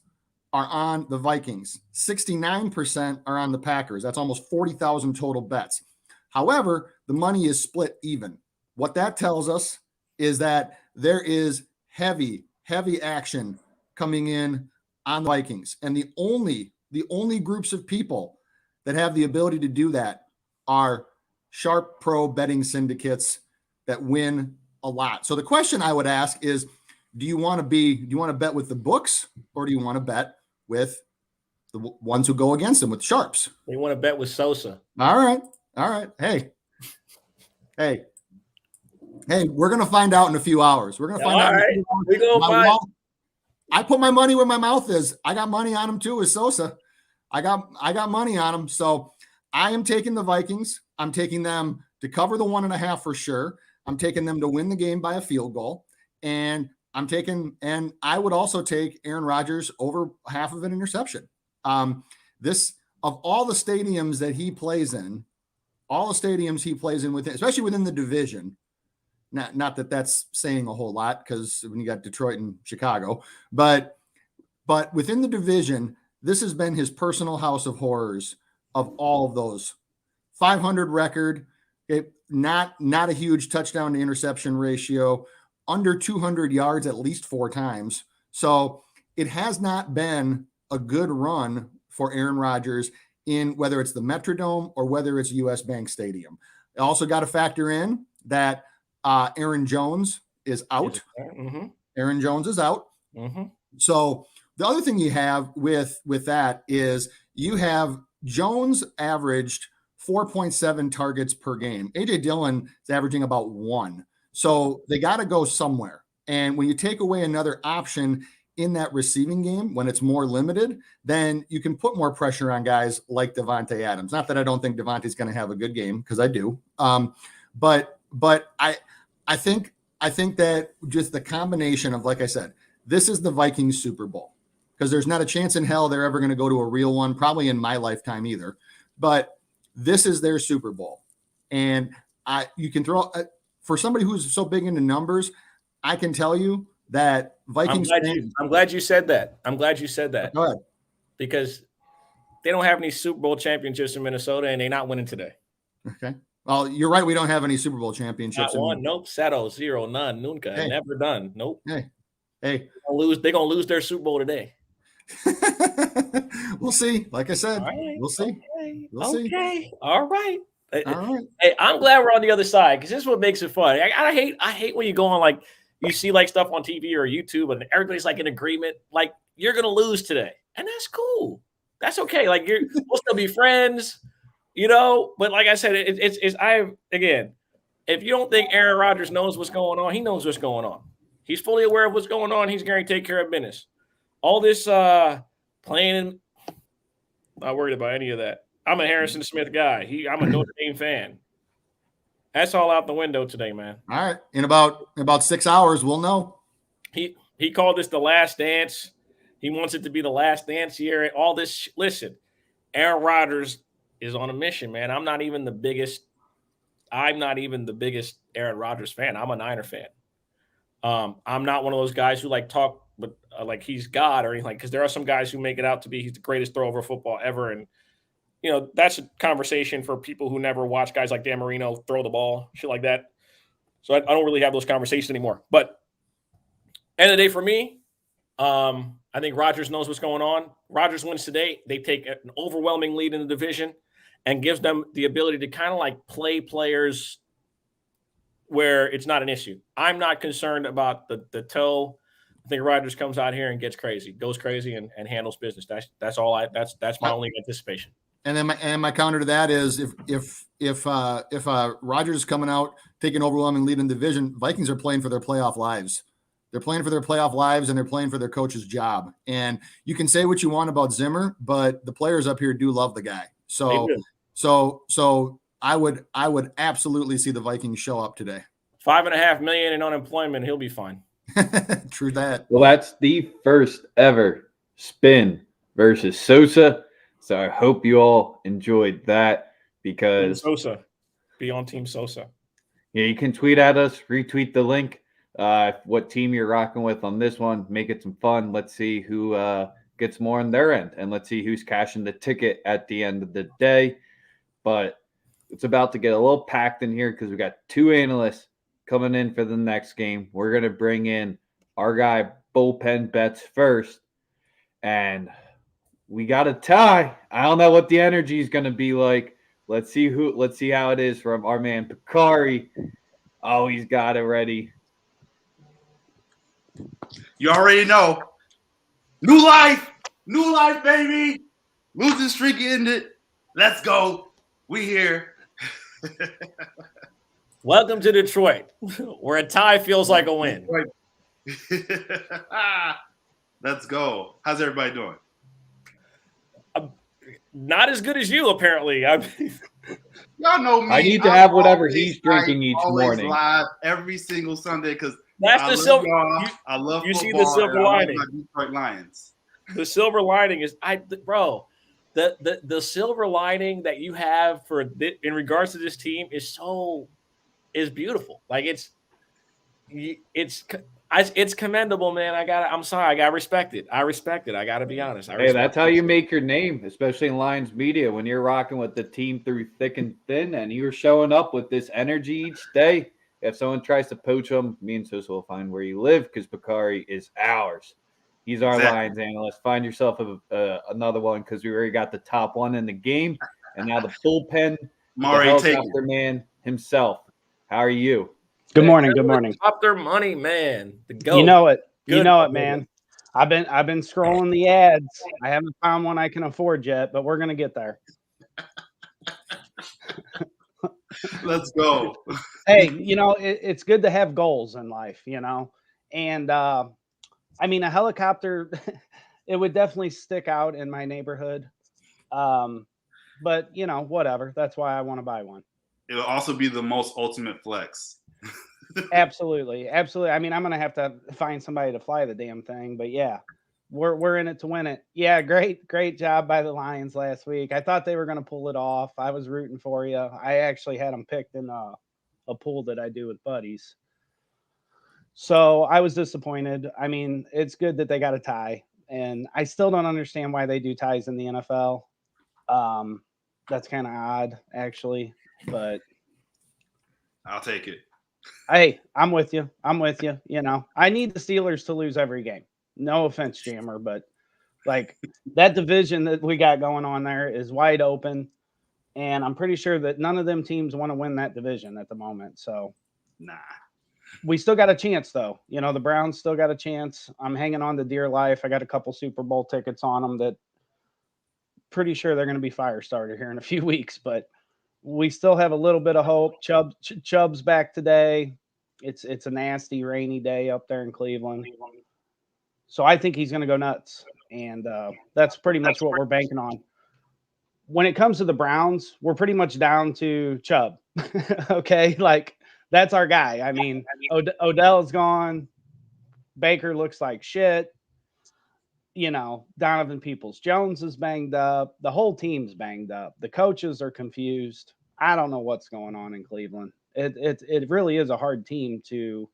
are on the Vikings. 69% are on the Packers. That's almost 40,000 total bets. However, the money is split even. What that tells us is that there is heavy action coming in on the Vikings. And the only groups of people that have the ability to do that are sharp pro betting syndicates that win a lot. So the question I would ask is, do you want to bet with the books, or do you want to bet with the ones who go against them, with sharps? They want to bet with Sosa. All right. Hey, we're going to find out in a few hours. We're going to find out. Right. We're going to find. I put my money where my mouth is. I got money on him too with Sosa. I got money on him. So I am taking the Vikings. I'm taking them to cover the 1.5 for sure. I'm taking them to win the game by a field goal. And I would also take Aaron Rodgers over half of an interception. This of all the stadiums that he plays in, within, especially within the division. Not that that's saying a whole lot, because when you got Detroit and Chicago, but within the division, this has been his personal house of horrors of all of those. 500 record, not a huge touchdown to interception ratio, under 200 yards at least 4 times. So it has not been a good run for Aaron Rodgers in whether it's the Metrodome or whether it's US Bank Stadium. Also got to factor in that Aaron Jones is out. Mm-hmm. Aaron Jones is out. Mm-hmm. So the other thing you have with that is you have Jones averaged 4.7 targets per game. AJ Dillon is averaging about 1. So they got to go somewhere. And when you take away another option in that receiving game, when it's more limited, then you can put more pressure on guys like Davante Adams. Not that I don't think Davante's going to have a good game, because I do. But I think that just the combination of, like I said, this is the Vikings Super Bowl, because there's not a chance in hell they're ever going to go to a real one, probably in my lifetime either. But this is their Super Bowl. And you can throw for somebody who's so big into numbers, I can tell you that Vikings. I'm glad you said that. Go ahead. Because they don't have any Super Bowl championships in Minnesota, and they're not winning today. Okay. Well, you're right. We don't have any Super Bowl championships. Not one. Nope. Zero, zero, none. Nunca. Hey. Never done. Nope. Hey. They're gonna lose their Super Bowl today. We'll see. Like I said, Right. we'll see. Okay. We'll see. All right. All right. Hey, I'm glad we're on the other side, because this is what makes it fun. I hate when you go on, like, you see like stuff on TV or YouTube and everybody's like in agreement, like, you're gonna lose today, and that's cool. That's okay. Like, we'll still be friends, But like I said, again, if you don't think Aaron Rodgers knows what's going on, he knows what's going on. He's fully aware of what's going on. He's going to take care of business. All this playing, not worried about any of that. I'm a Harrison Smith guy. I'm a Notre Dame fan. That's all out the window today, man. All right. In about 6 hours, we'll know. He called this the last dance. He wants it to be the last dance year. All this. Listen, Aaron Rodgers is on a mission, man. I'm not even the biggest Aaron Rodgers fan. I'm a Niner fan. I'm not one of those guys who like talk, but like he's God or anything. Because there are some guys who make it out to be he's the greatest thrower of football ever, and that's a conversation for people who never watch guys like Dan Marino throw the ball, shit like that. So I don't really have those conversations anymore. But end of the day for me, I think Rodgers knows what's going on. Rodgers wins today. They take an overwhelming lead in the division and gives them the ability to kind of like play players where it's not an issue. I'm not concerned about the toe. I think Rodgers comes out here and goes crazy and handles business. That's all that's my only anticipation. And then my counter to that is if Rodgers is coming out taking overwhelming lead in the division, Vikings are playing for their playoff lives. They're playing for their playoff lives, and they're playing for their coach's job. And you can say what you want about Zimmer, but the players up here do love the guy. So I would absolutely see the Vikings show up today. $5.5 million in unemployment, he'll be fine. True that. Well, that's the first ever spin versus Sosa. So I hope you all enjoyed that, because Sosa. Be on Team Sosa. Yeah, you can tweet at us, retweet the link. What team you're rocking with on this one. Make it some fun. Let's see who gets more on their end, and let's see who's cashing the ticket at the end of the day. But it's about to get a little packed in here because we got 2 analysts coming in for the next game. We're going to bring in our guy Bullpen Bets first, and we got a tie. I don't know what the energy is going to be like. Let's see how it is from our man Picari. Oh, he's got it ready. You already know. New life, baby. Losing streak ended. Let's go. We here. Welcome to Detroit, where a tie feels like a win. Let's go. How's everybody doing? Not as good as you, apparently. Y'all know me. I need to have whatever he's drinking each morning. Live every single Sunday because that's the silver. I love. You see the silver lining. Detroit Lions. The silver lining is, bro. the silver lining that you have in regards to this team is beautiful. Like it's commendable, man. I'm sorry. I gotta respect it. I respect it. I gotta be honest. Hey, that's how you make your name, especially in Lions media, when you're rocking with the team through thick and thin, and you're showing up with this energy each day. If someone tries to poach him, me and Sis will find where you live because Bakari is ours. He's our Lions analyst. Find yourself another one because we already got the top one in the game, and now the bullpen, Mari, the take helicopter man himself. How are you? Good morning. Good morning. Top their money, man. The GOAT. You know it. Good. You know it, man. I've been scrolling the ads. I haven't found one I can afford yet, but we're gonna get there. Let's go. Hey, it's good to have goals in life, and I mean, a helicopter, it would definitely stick out in my neighborhood. But whatever. That's why I want to buy one. It'll also be the most ultimate flex. Absolutely. I mean, I'm gonna have to find somebody to fly the damn thing, but yeah, we're in it to win it. Yeah, great job by the Lions last week. I thought they were gonna pull it off. I was rooting for you. I actually had them picked in a pool that I do with buddies. So I was disappointed. I mean, it's good that they got a tie, and I still don't understand why they do ties in the NFL. That's kind of odd, actually, but I'll take it. Hey, I'm with you. I need the Steelers to lose every game. No offense, Jammer, but like that division that we got going on there is wide open, and I'm pretty sure that none of them teams want to win that division at the moment. So, nah. We still got a chance, though. The Browns still got a chance. I'm hanging on to dear life. I got a couple Super Bowl tickets on them that pretty sure they're going to be fire starter here in a few weeks, but we still have a little bit of hope. Chubb's back today. It's a nasty, rainy day up there in Cleveland. So I think he's going to go nuts, and that's pretty much what we're banking on. When it comes to the Browns, we're pretty much down to Chubb. Okay, like that's our guy. I mean, Odell's gone. Baker looks like shit. Donovan Peoples-Jones is banged up. The whole team's banged up. The coaches are confused. I don't know what's going on in Cleveland. It really is a hard team to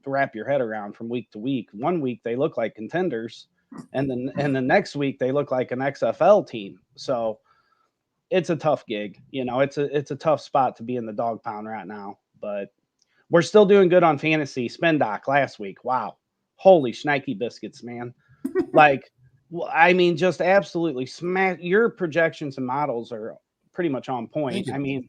wrap your head around from week to week. One week they look like contenders, and then the next week they look like an XFL team. So it's a tough gig. It's a tough spot to be in the dog pound right now. But we're still doing good on fantasy. Spin Doc last week. Wow. Holy shnikey biscuits, man. I mean, just absolutely smash. Your projections and models are pretty much on point. I mean,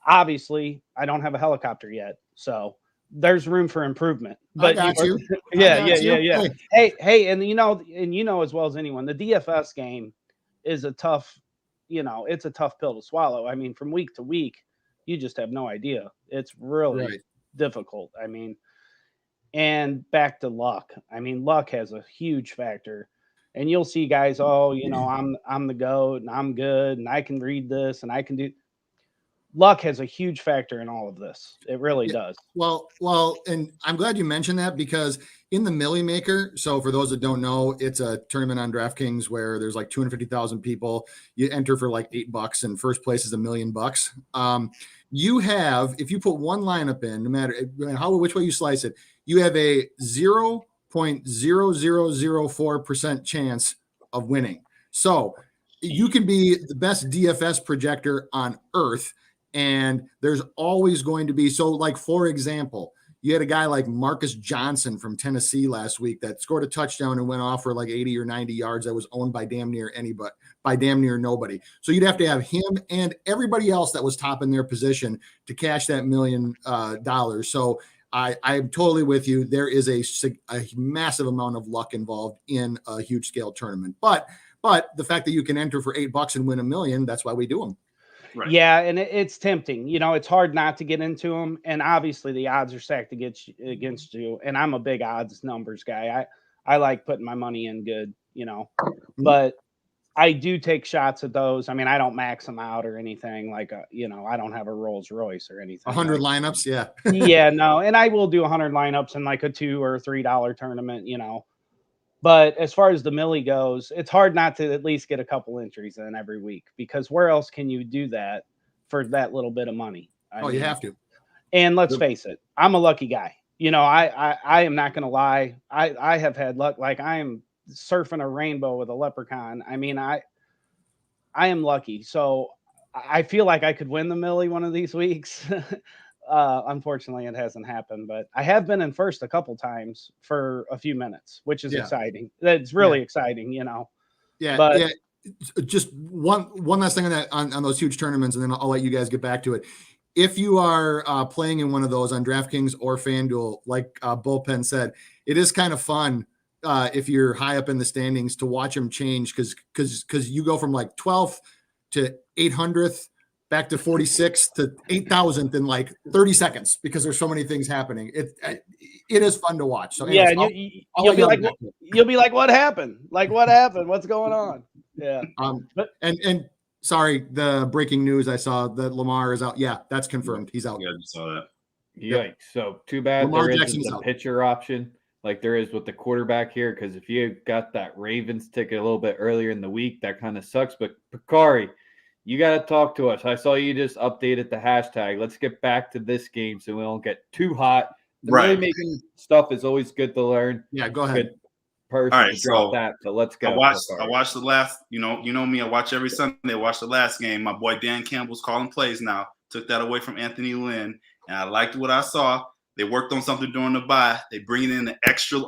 obviously, I don't have a helicopter yet, so there's room for improvement. But I got you. Yeah. Hey, and as well as anyone, the DFS game is a tough, it's a tough pill to swallow. I mean, from week to week, you just have no idea. It's really difficult. I mean, and back to luck. I mean, luck has a huge factor. And you'll see guys, I'm the GOAT and I'm good and I can read this and I can do. Luck has a huge factor in all of this. It really does. Well, and I'm glad you mentioned that because in the Millie Maker, so for those that don't know, it's a tournament on DraftKings where there's like 250,000 people. You enter for like $8 and first place is $1 million. You have, if you put one lineup in, no matter which way you slice it, you have a 0.0004% chance of winning. So you can be the best DFS projector on earth. And there's always going to be, so like, for example, you had a guy like Marcus Johnson from Tennessee last week that scored a touchdown and went off for like 80 or 90 yards that was owned by damn near nobody. So you'd have to have him and everybody else that was top in their position to cash that $1 million. So I'm totally with you. There is a massive amount of luck involved in a huge scale tournament, but the fact that you can enter for $8 and win $1 million, that's why we do them. Right. Yeah, and it's tempting. It's hard not to get into them, and obviously the odds are stacked against you. And I'm a big odds numbers guy. I like putting my money in good, but I do take shots at those. I mean, I don't max them out or anything. Like, I don't have a Rolls Royce or anything. 100 lineups, yeah. Yeah, no, and I will do 100 lineups in like a $2 or $3 tournament. But as far as the Millie goes, it's hard not to at least get a couple entries in every week, because where else can you do that for that little bit of money? You have to. And let's face it, I'm a lucky guy. I am not going to lie. I have had luck. Like, I am surfing a rainbow with a leprechaun. I mean, I am lucky. So I feel like I could win the Millie one of these weeks. Unfortunately, it hasn't happened, but I have been in first a couple times for a few minutes, which is exciting. That's really exciting, Yeah, But yeah. Just one last thing on that, on those huge tournaments, and then I'll let you guys get back to it. If you are playing in one of those on DraftKings or FanDuel, like Bullpen said, it is kind of fun if you're high up in the standings to watch them change, because you go from like 12th to 800th back to 46th to 8,000th in like 30 seconds, because there's so many things happening. It is fun to watch. So anyways, you'll be like, what happened? Like, what happened? What's going on? Yeah. And sorry, the breaking news I saw that Lamar is out. Yeah, that's confirmed. He's out. Yeah, I just saw that. Yikes. So too bad Lamar there Jackson's isn't a out. pitcher option like there is with the quarterback here, because if you got that Ravens ticket a little bit earlier in the week, that kind of sucks. But Bakari, you got to talk to us. I saw you just updated the hashtag. Let's get back to this game so we don't get too hot. The Right. making stuff is always good to learn. Yeah, go ahead. Good person All right, to drop so that. So let's go. I watched the last, you know me, I watch every Sunday. I watched the last game. My boy Dan Campbell's calling plays now. Took that away from Anthony Lynn, and I liked what I saw. They worked on something during the bye. They bringing in the extra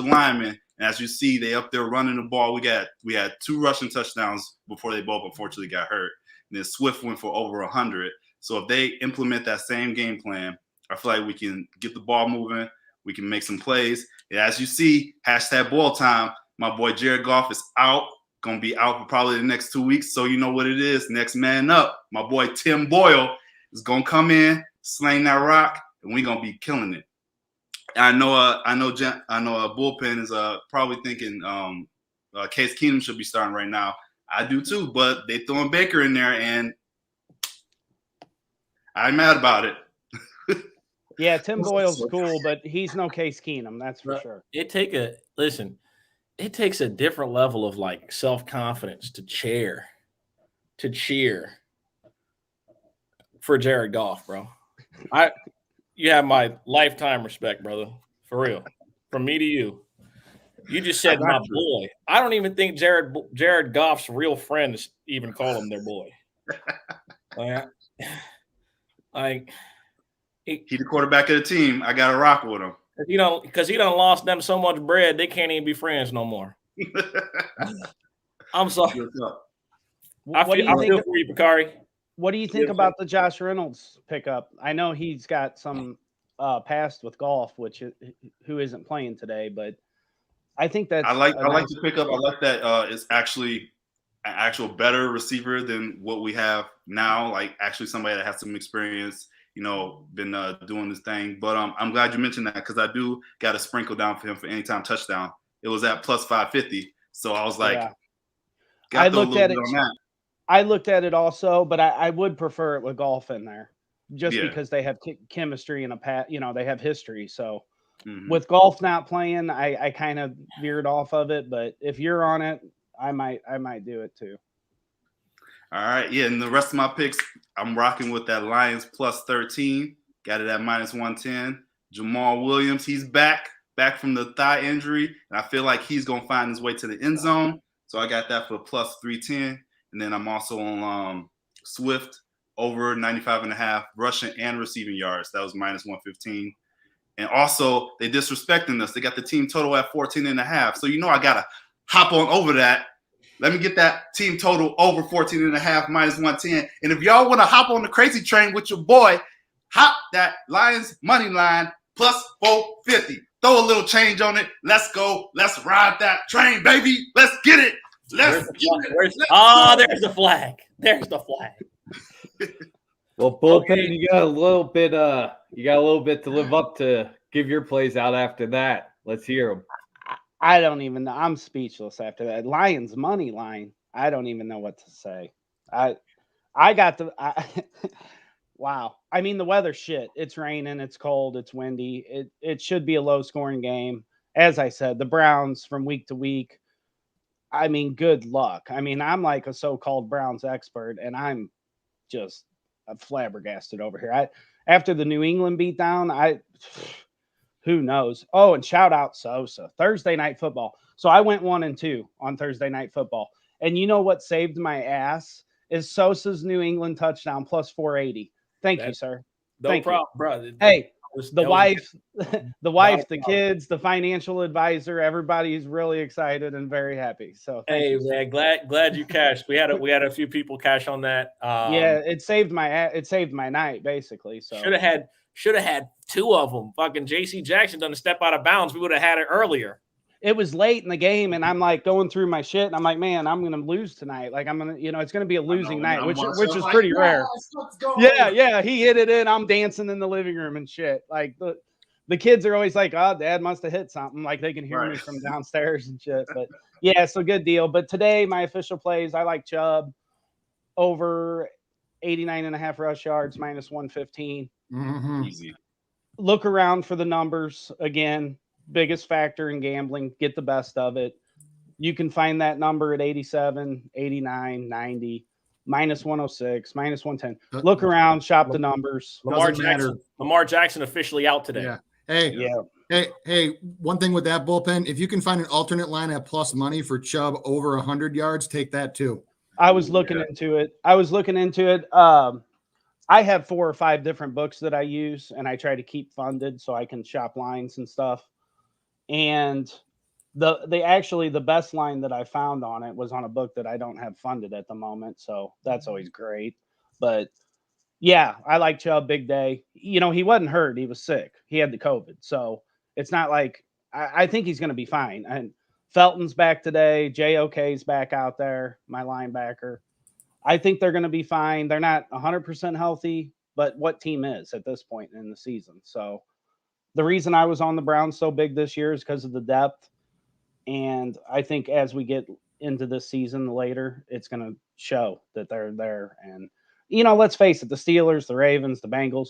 linemen, and as you see, they up there running the ball. We had 2 rushing touchdowns before they both unfortunately got hurt. And then Swift went for over 100. So if they implement that same game plan, I feel like we can get the ball moving. We can make some plays. And as you see, hashtag ball time. My boy Jared Goff is out. Going to be out for probably the next 2 weeks. So you know what it is. Next man up. My boy Tim Boyle is going to come in, sling that rock, and we're going to be killing it. I know Bullpen is probably thinking Case Keenum should be starting right now. I do too, but they throwing Baker in there, and I'm mad about it. Yeah, Tim Boyle's cool, but he's no Case Keenum, that's for sure. It takes a different level of like self-confidence to cheer for Jared Goff, bro. You have my lifetime respect, brother. For real. From me to you. You just said my boy. I don't even think Jared Goff's real friends even call him their boy. He's the quarterback of the team. I got to rock with him. Because he done lost them so much bread, they can't even be friends no more. I'm sorry. I feel for you, Bakari. What do you think about the Josh Reynolds pickup? I know he's got some past with golf, who isn't playing today, but I think that's I like to pick up. I like that it's actually an actual better receiver than what we have now. Like actually somebody that has some experience, been doing this thing. But I'm glad you mentioned that, because I do got a sprinkle down for him for anytime touchdown. It was at plus 550. So I was like, I looked at it. I looked at it also, but I would prefer it with golf in there, just because they have chemistry and they have history. So with golf not playing, I kind of veered off of it. But if you're on it, I might do it too. All right, yeah. And the rest of my picks, I'm rocking with that Lions plus 13. Got it at minus 110. Jamal Williams, he's back from the thigh injury, and I feel like he's gonna find his way to the end zone. So I got that for plus 310. And then I'm also on Swift over 95.5 rushing and receiving yards. That was minus 115. And also, they disrespecting us. They got the team total at 14.5. So I got to hop on over that. Let me get that team total over 14.5 minus 110. And if y'all want to hop on the crazy train with your boy, hop that Lions money line plus 450. Throw a little change on it. Let's go. Let's ride that train, baby. Let's get it. There's the flag. There's the flag. Well, Bullpen, you got a little bit to live up to. Give your plays out after that. Let's hear them. I don't even know. I'm speechless after that. Lions money line. I don't even know what to say. Wow. I mean, the weather's shit. It's raining. It's cold. It's windy. It should be a low scoring game. as I said, the Browns from week to week, I mean, good luck. I mean, I'm like a so-called Browns expert, and I'm just flabbergasted over here. After the New England beatdown, who knows? Oh, and shout out Sosa. Thursday Night Football. So I went 1-2 on Thursday Night Football. And you know what saved my ass is Sosa's New England touchdown plus 480. Thank you, sir. No problem, brother. Hey, the wife, the kids, the financial advisor, everybody's really excited and very happy. So hey, man, glad you cashed. We had a few people cash on that. Yeah, it saved my night basically. So should have had two of them. Fucking JC Jackson done a step out of bounds. We would have had it earlier. It was late in the game, and I'm like going through my shit, and I'm like, man, I'm gonna lose tonight. Like I'm gonna, it's gonna be a losing night, which is pretty rare. Yeah, he hit it in. I'm dancing in the living room and shit. Like the kids are always like, oh, Dad must have hit something. Like they can hear me from downstairs and shit. But yeah, so good deal. But today my official plays, I like Chubb over 89.5 rush yards minus 115. Mm-hmm. Easy. Look around for the numbers again. Biggest factor in gambling, get the best of it. You can find that number at 87, 89, 90, minus 106, minus 110. Look around, shop the numbers. Lamar Jackson officially out today. Yeah. Hey, one thing with that bullpen, if you can find an alternate line at plus money for Chubb over 100 yards, take that too. I was looking into it. I have 4 or 5 different books that I use, and I try to keep funded so I can shop lines and stuff. And the best line that I found on it was on a book that I don't have funded at the moment. So that's always great. But yeah, I like Chubb big day. He wasn't hurt. He was sick. He had the COVID. So it's not like I think he's going to be fine. And Felton's back today. JOK's back out there, my linebacker. I think they're going to be fine. They're not 100% healthy, but what team is at this point in the season? So the reason I was on the Browns so big this year is because of the depth. And I think as we get into this season later, it's going to show that they're there. And, let's face it, the Steelers, the Ravens, the Bengals,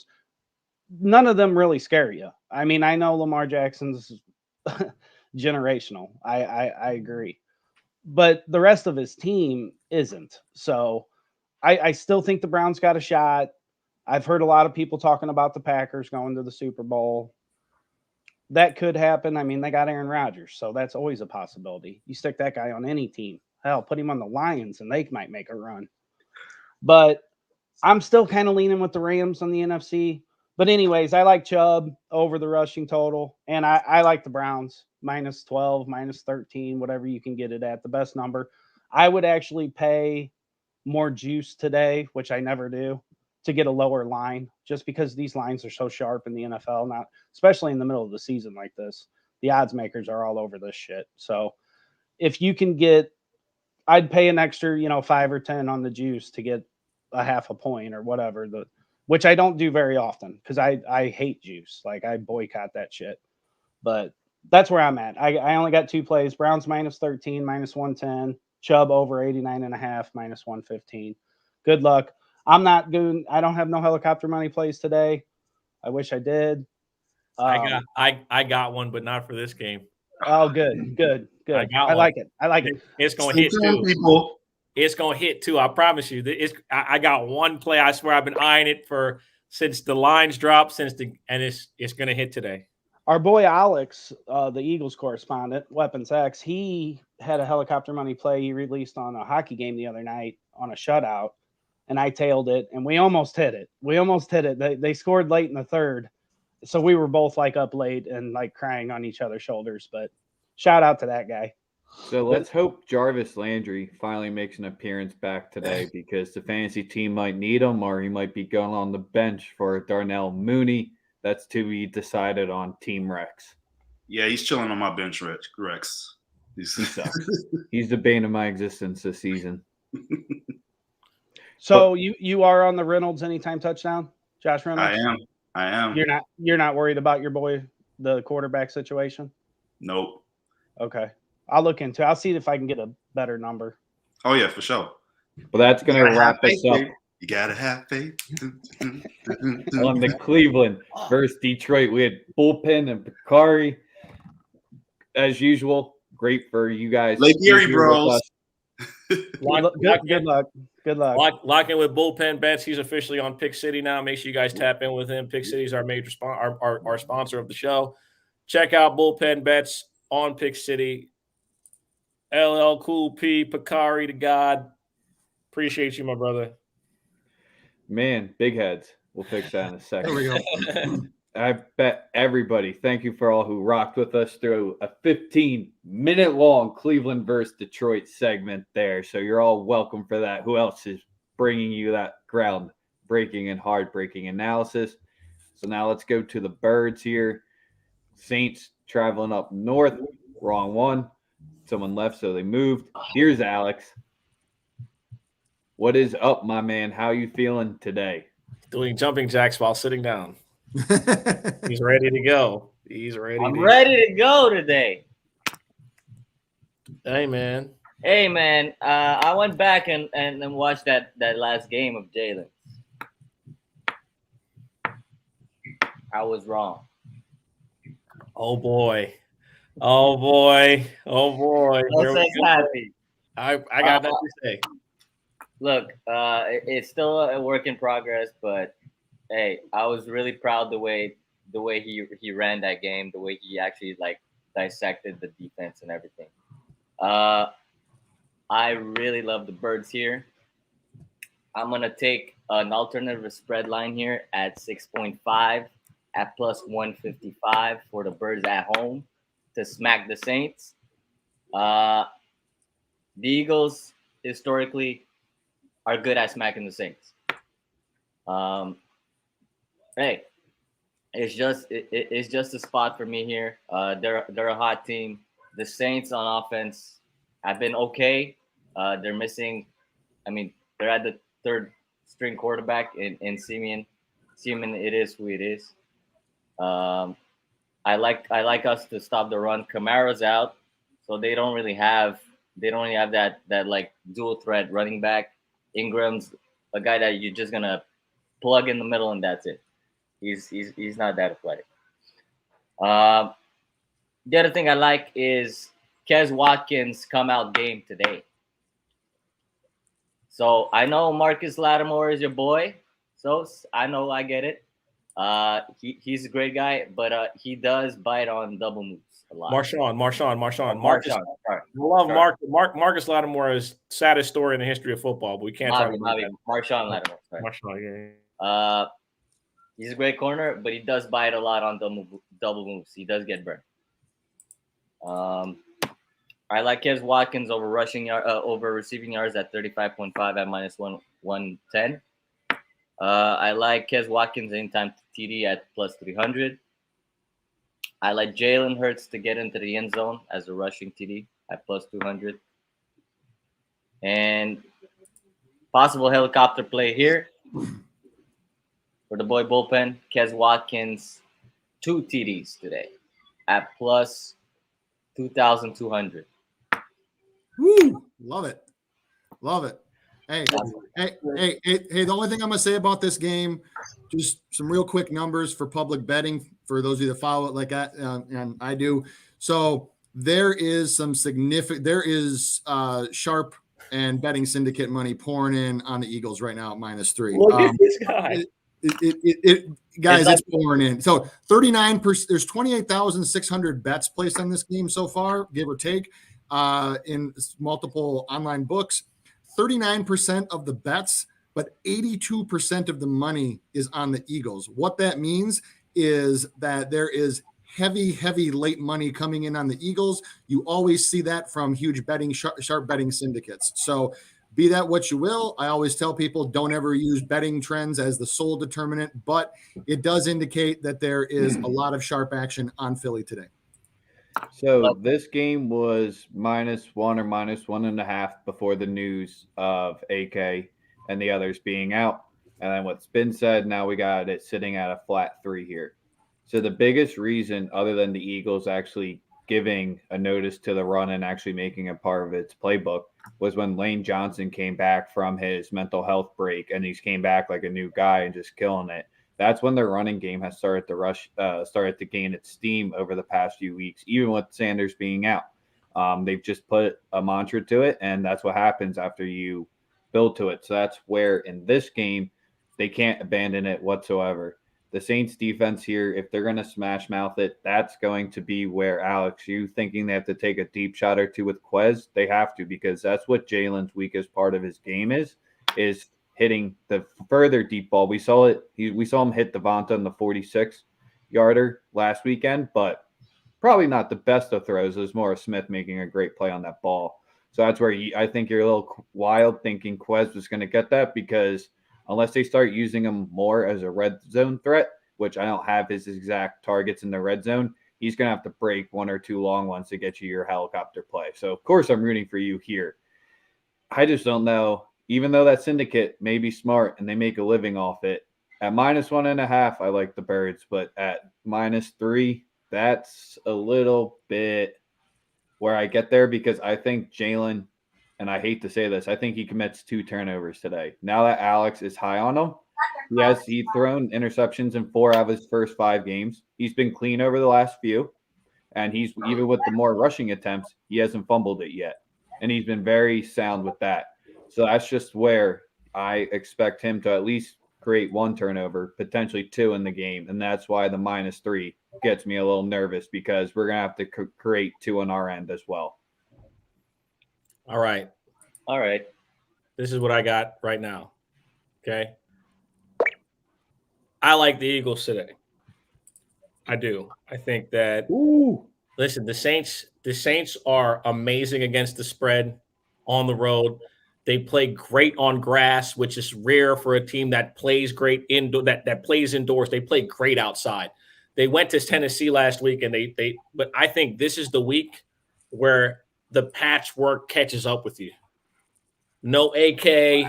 none of them really scare you. I mean, I know Lamar Jackson's generational. I agree. But the rest of his team isn't. So I still think the Browns got a shot. I've heard a lot of people talking about the Packers going to the Super Bowl. That could happen. I mean, they got Aaron Rodgers, so that's always a possibility. You stick that guy on any team. Hell, put him on the Lions, and they might make a run. But I'm still kind of leaning with the Rams on the NFC. But anyways, I like Chubb over the rushing total, and I like the Browns, minus 12, minus 13, whatever you can get it at, the best number. I would actually pay more juice today, which I never do, to get a lower line, just because these lines are so sharp in the NFL, not especially in the middle of the season like this. The odds makers are all over this shit. So if you can get, I'd pay an extra, 5 or 10 on the juice to get a half a point or whatever, which I don't do very often because I hate juice. Like I boycott that shit. But that's where I'm at. I only got 2 plays. Browns minus 13, minus 110. Chubb over 89.5, minus 115. Good luck. I'm not doing. I don't have no helicopter money plays today. I wish I did. I got one, but not for this game. Oh, good. I like it. It's going to hit too. People. It's going to hit too. I promise you. I got one play. I swear I've been eyeing it since the lines dropped. And it's going to hit today. Our boy Alex, the Eagles correspondent, Weapons X, he had a helicopter money play he released on a hockey game the other night on a shutout. And I tailed it, and we almost hit it. They scored late in the third. So we were both like up late and like crying on each other's shoulders. But shout out to that guy. So let's hope Jarvis Landry finally makes an appearance back today, because the fantasy team might need him, or he might be going on the bench for Darnell Mooney. That's to be decided on Team Rex. Yeah, he's chilling on my bench, Rex. He's the bane of my existence this season. So you are on the Reynolds anytime touchdown, Josh Reynolds? I am. You're not worried about your boy, the quarterback situation? Nope. Okay. I'll look into it. I'll see if I can get a better number. Oh yeah, for sure. Well, that's going to wrap us up. You gotta have faith. On the Cleveland versus Detroit, we had bullpen and Bakari. as usual, great for you guys. Lake to be Erie here with Bros. us. Good luck. Good luck. Lock in with Bullpen Bets. He's officially on Pick City now. Make sure you guys tap in with him. Pick City is our major our sponsor of the show. Check out Bullpen Bets on Pick City. LL Cool P, Picari to God. Appreciate you, my brother. Man, big heads. We'll fix that in a second. There we go. I bet everybody, thank you for all who rocked with us through a 15-minute long Cleveland versus Detroit segment there. So you're all welcome for that. Who else is bringing you that ground-breaking and heartbreaking analysis? So now let's go to the birds here. Saints traveling up north. Wrong one. Someone left, so they moved. Here's Alex. What is up, my man? How you feeling today? Doing jumping jacks while sitting down. He's ready to go. I'm ready to go today. Hey, man. I went back and watched that last game of Jalen. I was wrong. Oh boy. Here I'm we go. happy. I got nothing to say. Look, it's still a work in progress, but hey, I was really proud the way he ran that game, the way he actually like dissected the defense and everything. I really love the birds here. I'm gonna take an alternative spread line here at 6.5 at plus 155 for the birds at home to smack the Saints. The Eagles historically are good at smacking the Saints. Hey, it's just a spot for me here. They're a hot team. The Saints on offense have been okay. They're missing. I mean, they're at the third string quarterback in Simeon. Simeon, it is who it is. I like us to stop the run. Kamara's out, so they don't really have that like dual threat running back. Ingram's a guy that you're just gonna plug in the middle and that's it. He's not that athletic. The other thing I like is Kes Watkins come out game today. So I know Marcus Lattimore is your boy. So I know I get it. He's a great guy, but he does bite on double moves a lot. Marshawn. Marcus. I love Marcus Lattimore is saddest story in the history of football, but we can't talk about that. Marshawn Lattimore. Marshawn, yeah. He's a great corner, but he does bite a lot on double moves. He does get burned. I like Kes Watkins over receiving yards at 35.5 at minus 110. I like Kes Watkins anytime TD at plus 300. I like Jalen Hurts to get into the end zone as a rushing TD at plus 200. And possible helicopter play here for the boy bullpen. Kes Watkins, 2 TDs today at plus 2,200. Woo! Love it. Hey, the only thing I'm gonna say about this game, just some real quick numbers for public betting for those of you that follow it like that, and I do. So there is sharp and betting syndicate money pouring in on the Eagles right now at -3. Look at this guy. Guys, it's pouring in. So 39%. There's 28,600 bets placed on this game so far, give or take, in multiple online books. 39% of the bets, but 82% of the money is on the Eagles. What that means is that there is heavy late money coming in on the Eagles. You always see that from huge betting, sharp betting syndicates. So be that what you will. I always tell people don't ever use betting trends as the sole determinant, but it does indicate that there is a lot of sharp action on Philly today. So this game was -1 or -1.5 before the news of AK and the others being out. And then what's been said, now we got it sitting at a flat 3 here. So the biggest reason, other than the Eagles actually giving a notice to the run and actually making it part of its playbook, was when Lane Johnson came back from his mental health break, and he's came back like a new guy and just killing it. that's when their running game has started to gain its steam over the past few weeks, even with Sanders being out. They've just put a mantra to it, and that's what happens after you build to it. So that's where in this game, they can't abandon it whatsoever. The Saints defense here, if they're going to smash mouth it, that's going to be where, Alex, you thinking they have to take a deep shot or two with Quez? They have to, because that's what Jalen's weakest part of his game is hitting the further deep ball. We saw him hit Devonta on the 46-yarder last weekend, but probably not the best of throws. It was more of Smith making a great play on that ball. So that's where I think you're a little wild thinking Quez was going to get that, because unless they start using him more as a red zone threat, which I don't have his exact targets in the red zone, he's going to have to break one or two long ones to get you your helicopter play. So, of course, I'm rooting for you here. I just don't know. Even though that syndicate may be smart and they make a living off it, at -1.5, I like the Birds. But at -3, that's a little bit where I get there, because I think Jalen, and I hate to say this, I think he commits 2 turnovers today. Now that Alex is high on him, he's thrown interceptions in 4 out of his first 5 games. He's been clean over the last few, and he's even with the more rushing attempts, he hasn't fumbled it yet, and he's been very sound with that. So that's just where I expect him to at least create 1 turnover, potentially 2 in the game, and that's why the -3 gets me a little nervous, because we're gonna have to create 2 on our end as well. All right. This is what I got right now. Okay. I like the Eagles today. I do. I think that listen, the Saints are amazing against the spread on the road. They play great on grass, which is rare for a team that plays great that plays indoors. They play great outside. They went to Tennessee last week, and but I think this is the week where the patchwork catches up with you. No AK,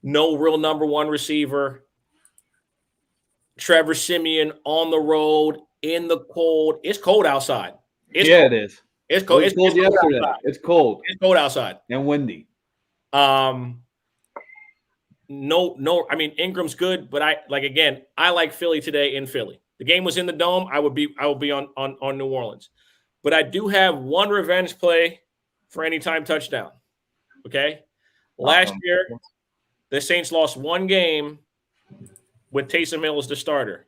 no real number 1 receiver. Trevor Siemian on the road in the cold. It's cold outside. It is. It's cold. It's cold yesterday. It's cold. It's cold outside and windy. No. I mean, Ingram's good, but I like Philly today in Philly. The game was in the Dome. I will be on New Orleans, but I do have 1 revenge play for anytime touchdown. Okay, last year the Saints lost 1 game with Taysom Hill as the starter.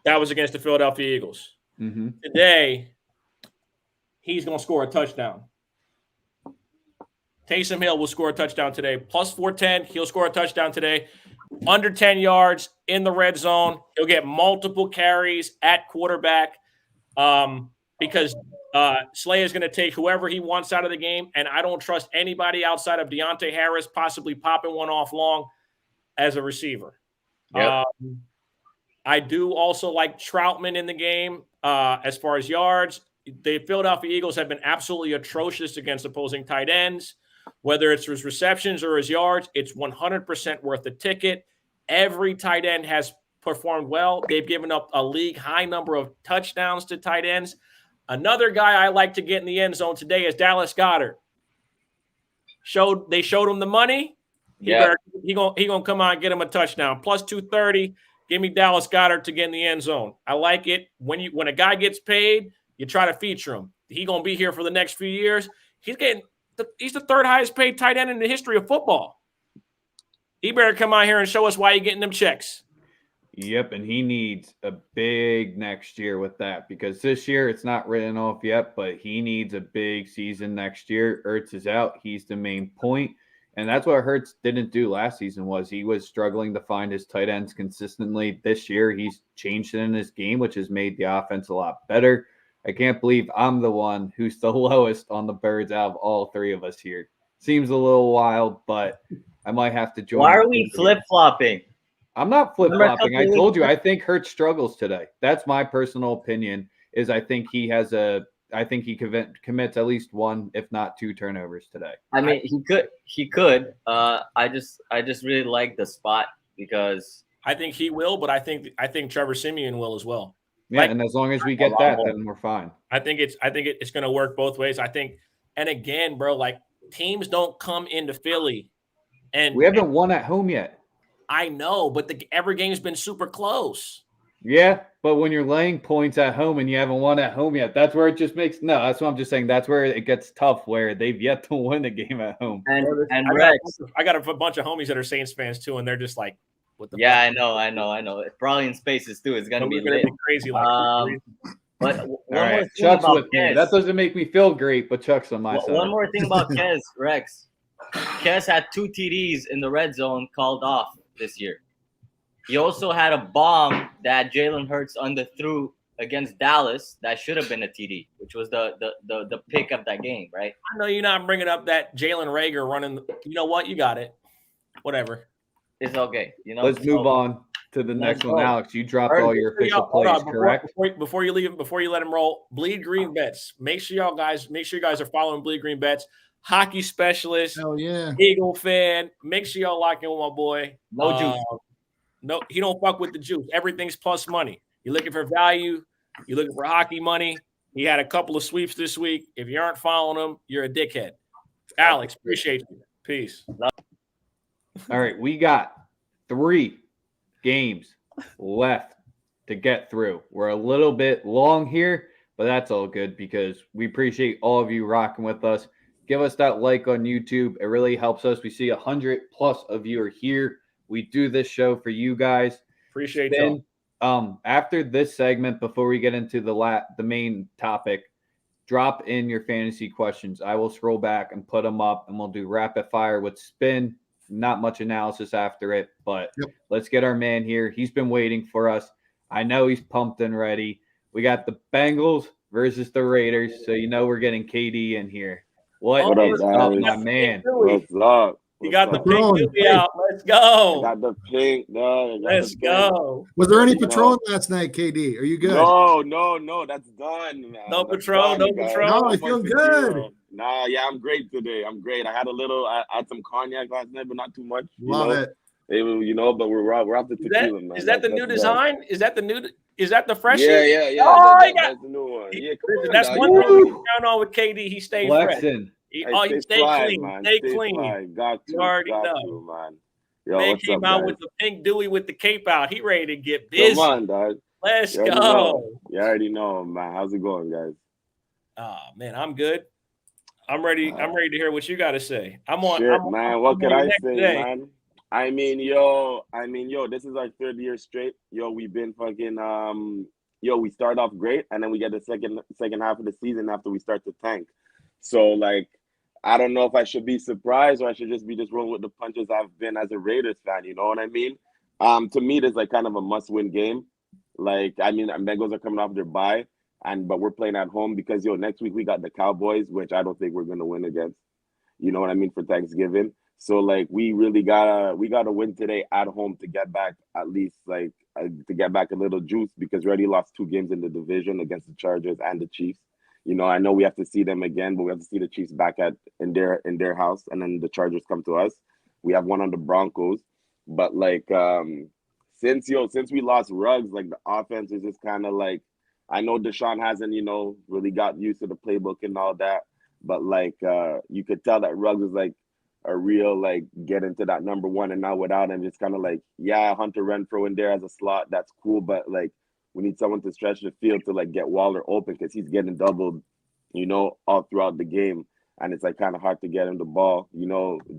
That was against the Philadelphia Eagles. Mm-hmm. Today, he's going to score a touchdown. Taysom Hill will score a touchdown today. +410. He'll score a touchdown today. Under 10 yards in the red zone. He'll get multiple carries at quarterback because Slay is going to take whoever he wants out of the game, and I don't trust anybody outside of Deontay Harris possibly popping one off long as a receiver. Yep. I do also like Troutman in the game as far as yards. The Philadelphia Eagles have been absolutely atrocious against opposing tight ends. Whether it's his receptions or his yards, it's 100% worth the ticket. Every tight end has performed well. They've given up a league high number of touchdowns to tight ends. Another guy I like to get in the end zone today is Dallas Goedert. They showed him the money. Yeah, He gonna come out and get him a touchdown. +230. Give me Dallas Goedert to get in the end zone. I like it. When a guy gets paid, you try to feature him. He gonna be here for the next few years. He's the 3rd highest paid tight end in the history of football. He better come out here and show us why you're getting them checks. Yep, and he needs a big next year with that, because this year it's not written off yet, but he needs a big season next year. Ertz is out. He's the main point, and that's what Hurts didn't do last season. He was struggling to find his tight ends consistently. This year he's changed it in his game, which has made the offense a lot better. I can't believe I'm the one who's the lowest on the Birds out of all 3 of us here. Seems a little wild, but I might have to join. Why are we flip-flopping? I'm not flip-flopping. I told you I think Hurts struggles today. That's my personal opinion. I think he commits at least 1, if not 2 turnovers today. I mean, he could. I just really like the spot because I think he will, but I think Trevor Siemian will as well. Yeah, and as long as we get that, then we're fine. I think it's going to work both ways. I think, and again, bro, like teams don't come into Philly, and we haven't won at home yet. I know, but every game's been super close. Yeah, but when you're laying points at home and you haven't won at home yet, that's where it just makes that's what I'm just saying. That's where it gets tough, where they've yet to win a game at home. And Rex, I got a bunch of homies that are Saints fans too, and they're just like, "What the?" Yeah, fuck? I know. Probably in spaces too. It's gonna be crazy. Like, but all right, Chuck's with me. That doesn't make me feel great, but Chuck's on my side. One more thing about Kez, Rex. Kez had 2 TDs in the red zone called off this year. He also had a bomb that Jalen Hurts underthrew against Dallas that should have been a TD, which was the pick of that game, right? I know you're not bringing up that Jalen Reagor running. You know what? You got it. Whatever. It's okay. Let's move on to the next one, Alex. You dropped all your official plays, correct? Before you leave, before you let him roll, Bleed Green Bets. Make sure you guys are following Bleed Green Bets. Hockey specialist. Hell yeah. Eagle fan. Make sure y'all lock in with my boy. No juice. No, he don't fuck with the juice. Everything's plus money. You're looking for value. You're looking for hockey money. He had a couple of sweeps this week. If you aren't following him, you're a dickhead. Alex, appreciate you. Peace. All right, we got 3 games left to get through. We're a little bit long here, but that's all good because we appreciate all of you rocking with us. Give us that like on YouTube. It really helps us. We see 100+ of you are here. We do this show for you guys. Appreciate you. After this segment, before we get into the main topic, drop in your fantasy questions. I will scroll back and put them up, and we'll do rapid fire with spin. Not much analysis after it, but Let's get our man here. He's been waiting for us. I know he's pumped and ready. We got the Bengals versus the Raiders, so we're getting KD in here. What is up, my man? What's up? You got the pink Dewey out. Let's go. I got the pink. Let's go. Was there any Patron last night, KD? Are you good? No. That's done, man. No Patron. No, I feel good. Nah, yeah, I'm great today. I'm great. I had some cognac last night, but not too much. Love it. But we're off the tequila, man. Is that the new design? Is that the freshest? Yeah. Oh, that's the new one. Yeah, that's one thing we count on with KD. He stays fresh. He stay clean. Man. Stay clean. Got to. You already know. To, man. Yo, man what's came up, out guys? with the pink Dewey with the cape out. He ready to get busy. Come on, dog. Let's go. You already know, man. How's it going, guys? Oh, man, I'm good. I'm ready. I'm ready to hear what you got to say. Man. What can I say, man? I mean, yo, this is our 3rd year straight. Yo, we've been fucking we start off great, and then we get the second half of the season after we start to tank. So, like, I don't know if I should be surprised or I should just rolling with the punches I've been as a Raiders fan. You know what I mean? To me, this is like kind of a must-win game. Like, I mean, Bengals are coming off their bye, but we're playing at home because next week we got the Cowboys, which I don't think we're gonna win against. You know what I mean, for Thanksgiving. So like we really gotta win today at home to get back at least to get back a little juice because we already lost 2 games in the division against the Chargers and the Chiefs. I know we have to see them again, but we have to see the Chiefs back in their house, and then the Chargers come to us. We have one on the Broncos, but like since we lost Ruggs, like the offense is just kind of like, I know Deshaun hasn't really got used to the playbook and all that, but like you could tell that Ruggs is like a real like get into that number 1, and now without him, it's kind of like Hunter Renfrow in there as a slot, that's cool, but like we need someone to stretch the field to like get Waller open because he's getting doubled, all throughout the game. And it's like kind of hard to get him the ball.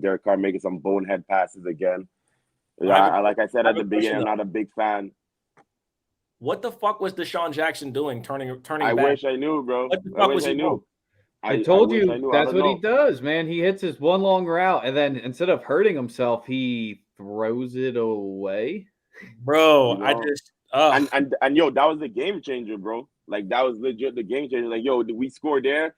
Derek Carr making some bonehead passes again. Yeah, like I said at the beginning, I'm not a big fan. What the fuck was Deshaun Jackson doing turning back? I wish I knew, bro. What the fuck was he doing? I told you that's what he does, man. He hits his one long route, and then instead of hurting himself, he throws it away. Bro, I just and yo, that was the game changer, bro. Like that was legit the game changer. Like, yo, we score there.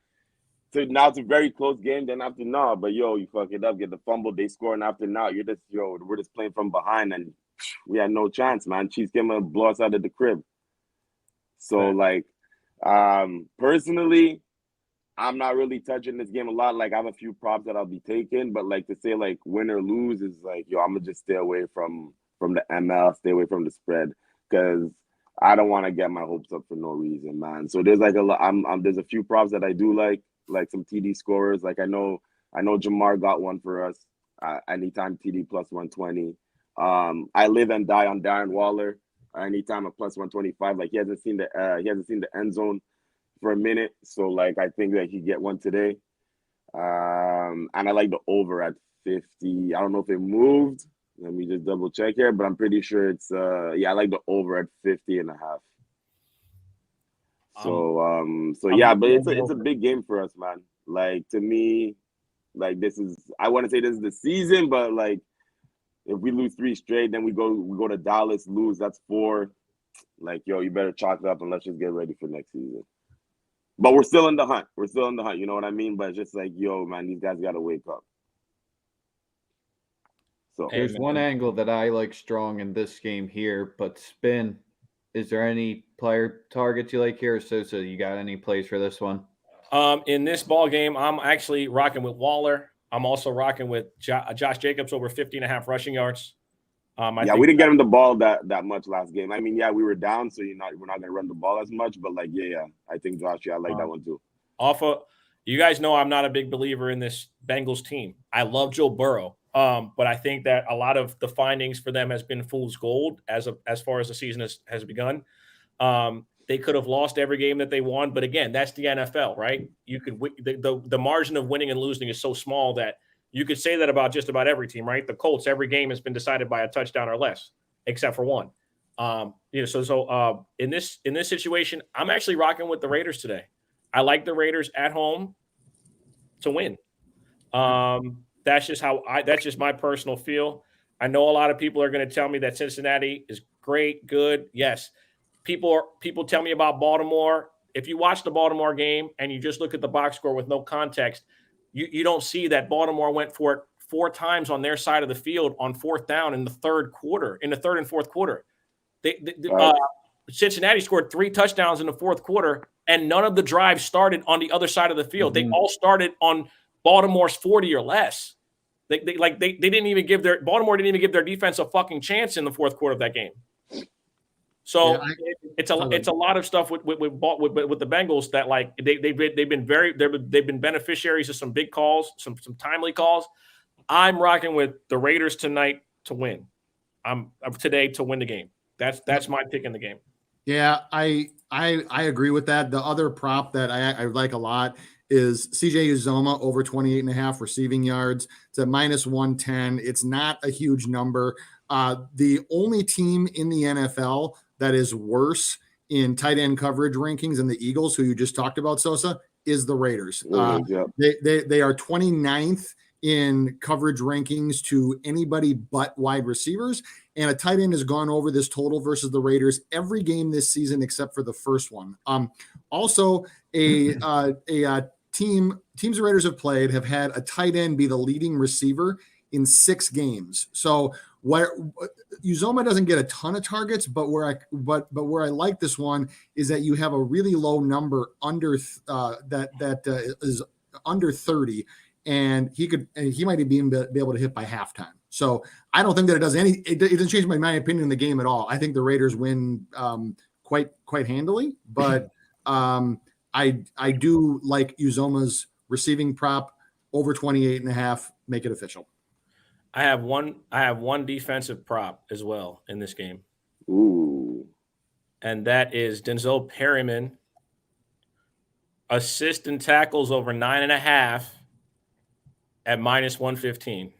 So now it's a very close game. Then after but yo, you fuck it up, get the fumble, they score, and after you're just we're just playing from behind, and we had no chance, man. Chiefs came and blow us out of the crib. So like, personally, I'm not really touching this game a lot. Like I have a few props that I'll be taking, but like to say like win or lose is like, yo, I'm gonna just stay away from the ML, stay away from the spread because I don't want to get my hopes up for no reason, man. So there's like a lot. There's a few props that I do like some TD scorers. Like I know Jamar got one for us. Anytime TD plus 120. I live and die on Darren Waller. Anytime a plus 125, like he hasn't seen the end zone for a minute, so like I think that he get one today. And I like the over at 50. I don't know if it moved. Let me just double check here, but I'm pretty sure it's I like the over at 50.5. So yeah, but it's a big game for us, man. Like, to me, like, I want to say this is the season, but like if we lose 3 straight, then we go to Dallas, lose, that's 4. Like, yo, you better chalk it up and let's just get ready for next season. But we're still in the hunt. You know what I mean? But it's just like, yo, man, these guys got to wake up. So there's one angle that I like strong in this game here, but spin. Is there any player targets you like here? So you got any plays for this one? In this ball game, I'm actually rocking with Waller. I'm also rocking with Josh Jacobs over 50.5 rushing yards. We didn't get him the ball that much last game. I mean, yeah, we were down, so we're not going to run the ball as much. But like, yeah, I think Josh, I like that one too. You guys know I'm not a big believer in this Bengals team. I love Joe Burrow, but I think that a lot of the findings for them has been fool's gold as far as the season has begun. They could have lost every game that they won, but again, that's the NFL, right? You could the margin of winning and losing is so small that you could say that about just about every team, right? The Colts, every game has been decided by a touchdown or less, except for one. In this situation, I'm actually rocking with the Raiders today. I like the Raiders at home to win. That's just my personal feel. I know a lot of people are going to tell me that Cincinnati is great, good. Yes. People tell me about Baltimore. If you watch the Baltimore game and you just look at the box score with no context, you don't see that Baltimore went for it 4 times on their side of the field on 4th down in the third and fourth quarter. Cincinnati scored 3 touchdowns in the fourth quarter, and none of the drives started on the other side of the field. They all started on Baltimore's 40 or less. Baltimore didn't even give their defense a fucking chance in the fourth quarter of that game. So it's a lot of stuff with the Bengals that like they've been beneficiaries of some big calls, some timely calls. I'm rocking with the Raiders tonight to win. I'm today to win the game. That's my pick in the game. Yeah, I agree with that. The other prop that I like a lot is CJ Uzomah over 28.5 receiving yards. It's at -110. It's not a huge number. The only team in the NFL that is worse in tight end coverage rankings than the Eagles, who you just talked about, Sosa, is the Raiders. They are 29th in coverage rankings to anybody but wide receivers. And a tight end has gone over this total versus the Raiders every game this season except for the first one. Also, teams the Raiders have played have had a tight end be the leading receiver in 6 games. So where Uzomah doesn't get a ton of targets, but where I like this one is that you have a really low number under is under 30, and he might be able to hit by halftime. So I don't think that it doesn't change my opinion in the game at all. I think the Raiders win quite handily, but I do like Uzomah's receiving prop over 28.5. Make it official. I have one defensive prop as well in this game. Ooh. And that is Denzel Perryman, assist and tackles over 9.5 at -115.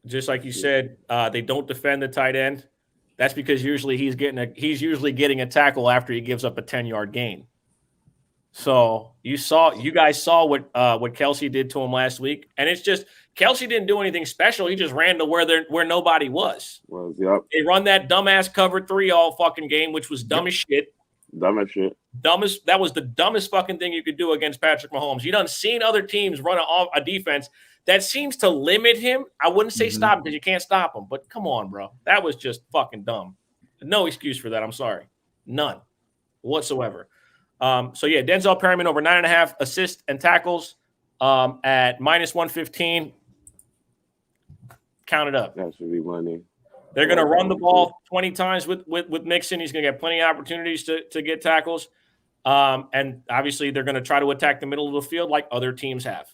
Just like you said, they don't defend the tight end. That's because usually he's usually getting a tackle after he gives up a 10-yard gain. So you guys saw what Kelsey did to him last week, and it's just Kelsey didn't do anything special. He just ran to where nobody was. They run that dumbass cover 3 all fucking game, which was dumb as shit. That was the dumbest fucking thing you could do against Patrick Mahomes. You done seen other teams run a defense that seems to limit him. I wouldn't say stop him because you can't stop him, but come on, bro. That was just fucking dumb. No excuse for that. I'm sorry. None whatsoever. Denzel Perryman over 9.5 assists and tackles at -115. Count it up. That should be money. They're going to run the ball 20 times with Mixon. He's going to get plenty of opportunities to get tackles. And obviously, they're going to try to attack the middle of the field like other teams have.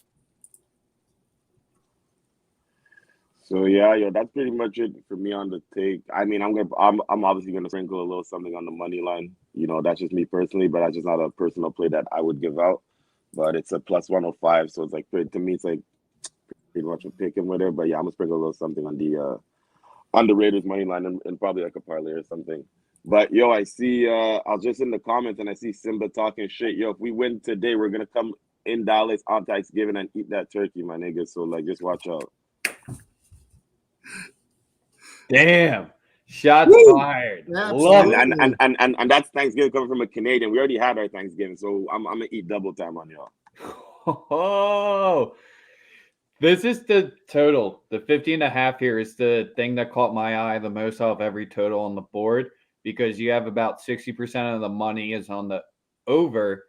So yeah, yo, that's pretty much it for me on the take. I mean, I'm obviously gonna sprinkle a little something on the money line. That's just me personally, but that's just not a personal play that I would give out. But it's a plus 105, so it's like to me, it's like pretty much a pick and with it. But yeah, I'm gonna sprinkle a little something on the Raiders money line and probably like a parlay or something. But yo, I see I was just in the comments and I see Simba talking shit. Yo, if we win today, we're gonna come in Dallas on Thanksgiving and eat that turkey, my nigga. So like, just watch out. Damn. Shots fired. Love it. And that's Thanksgiving coming from a Canadian. We already had our Thanksgiving, so I'm gonna eat double time on y'all. Oh, this is the total. The 50.5 here is the thing that caught my eye the most out of every total on the board, because you have about 60% of the money is on the over,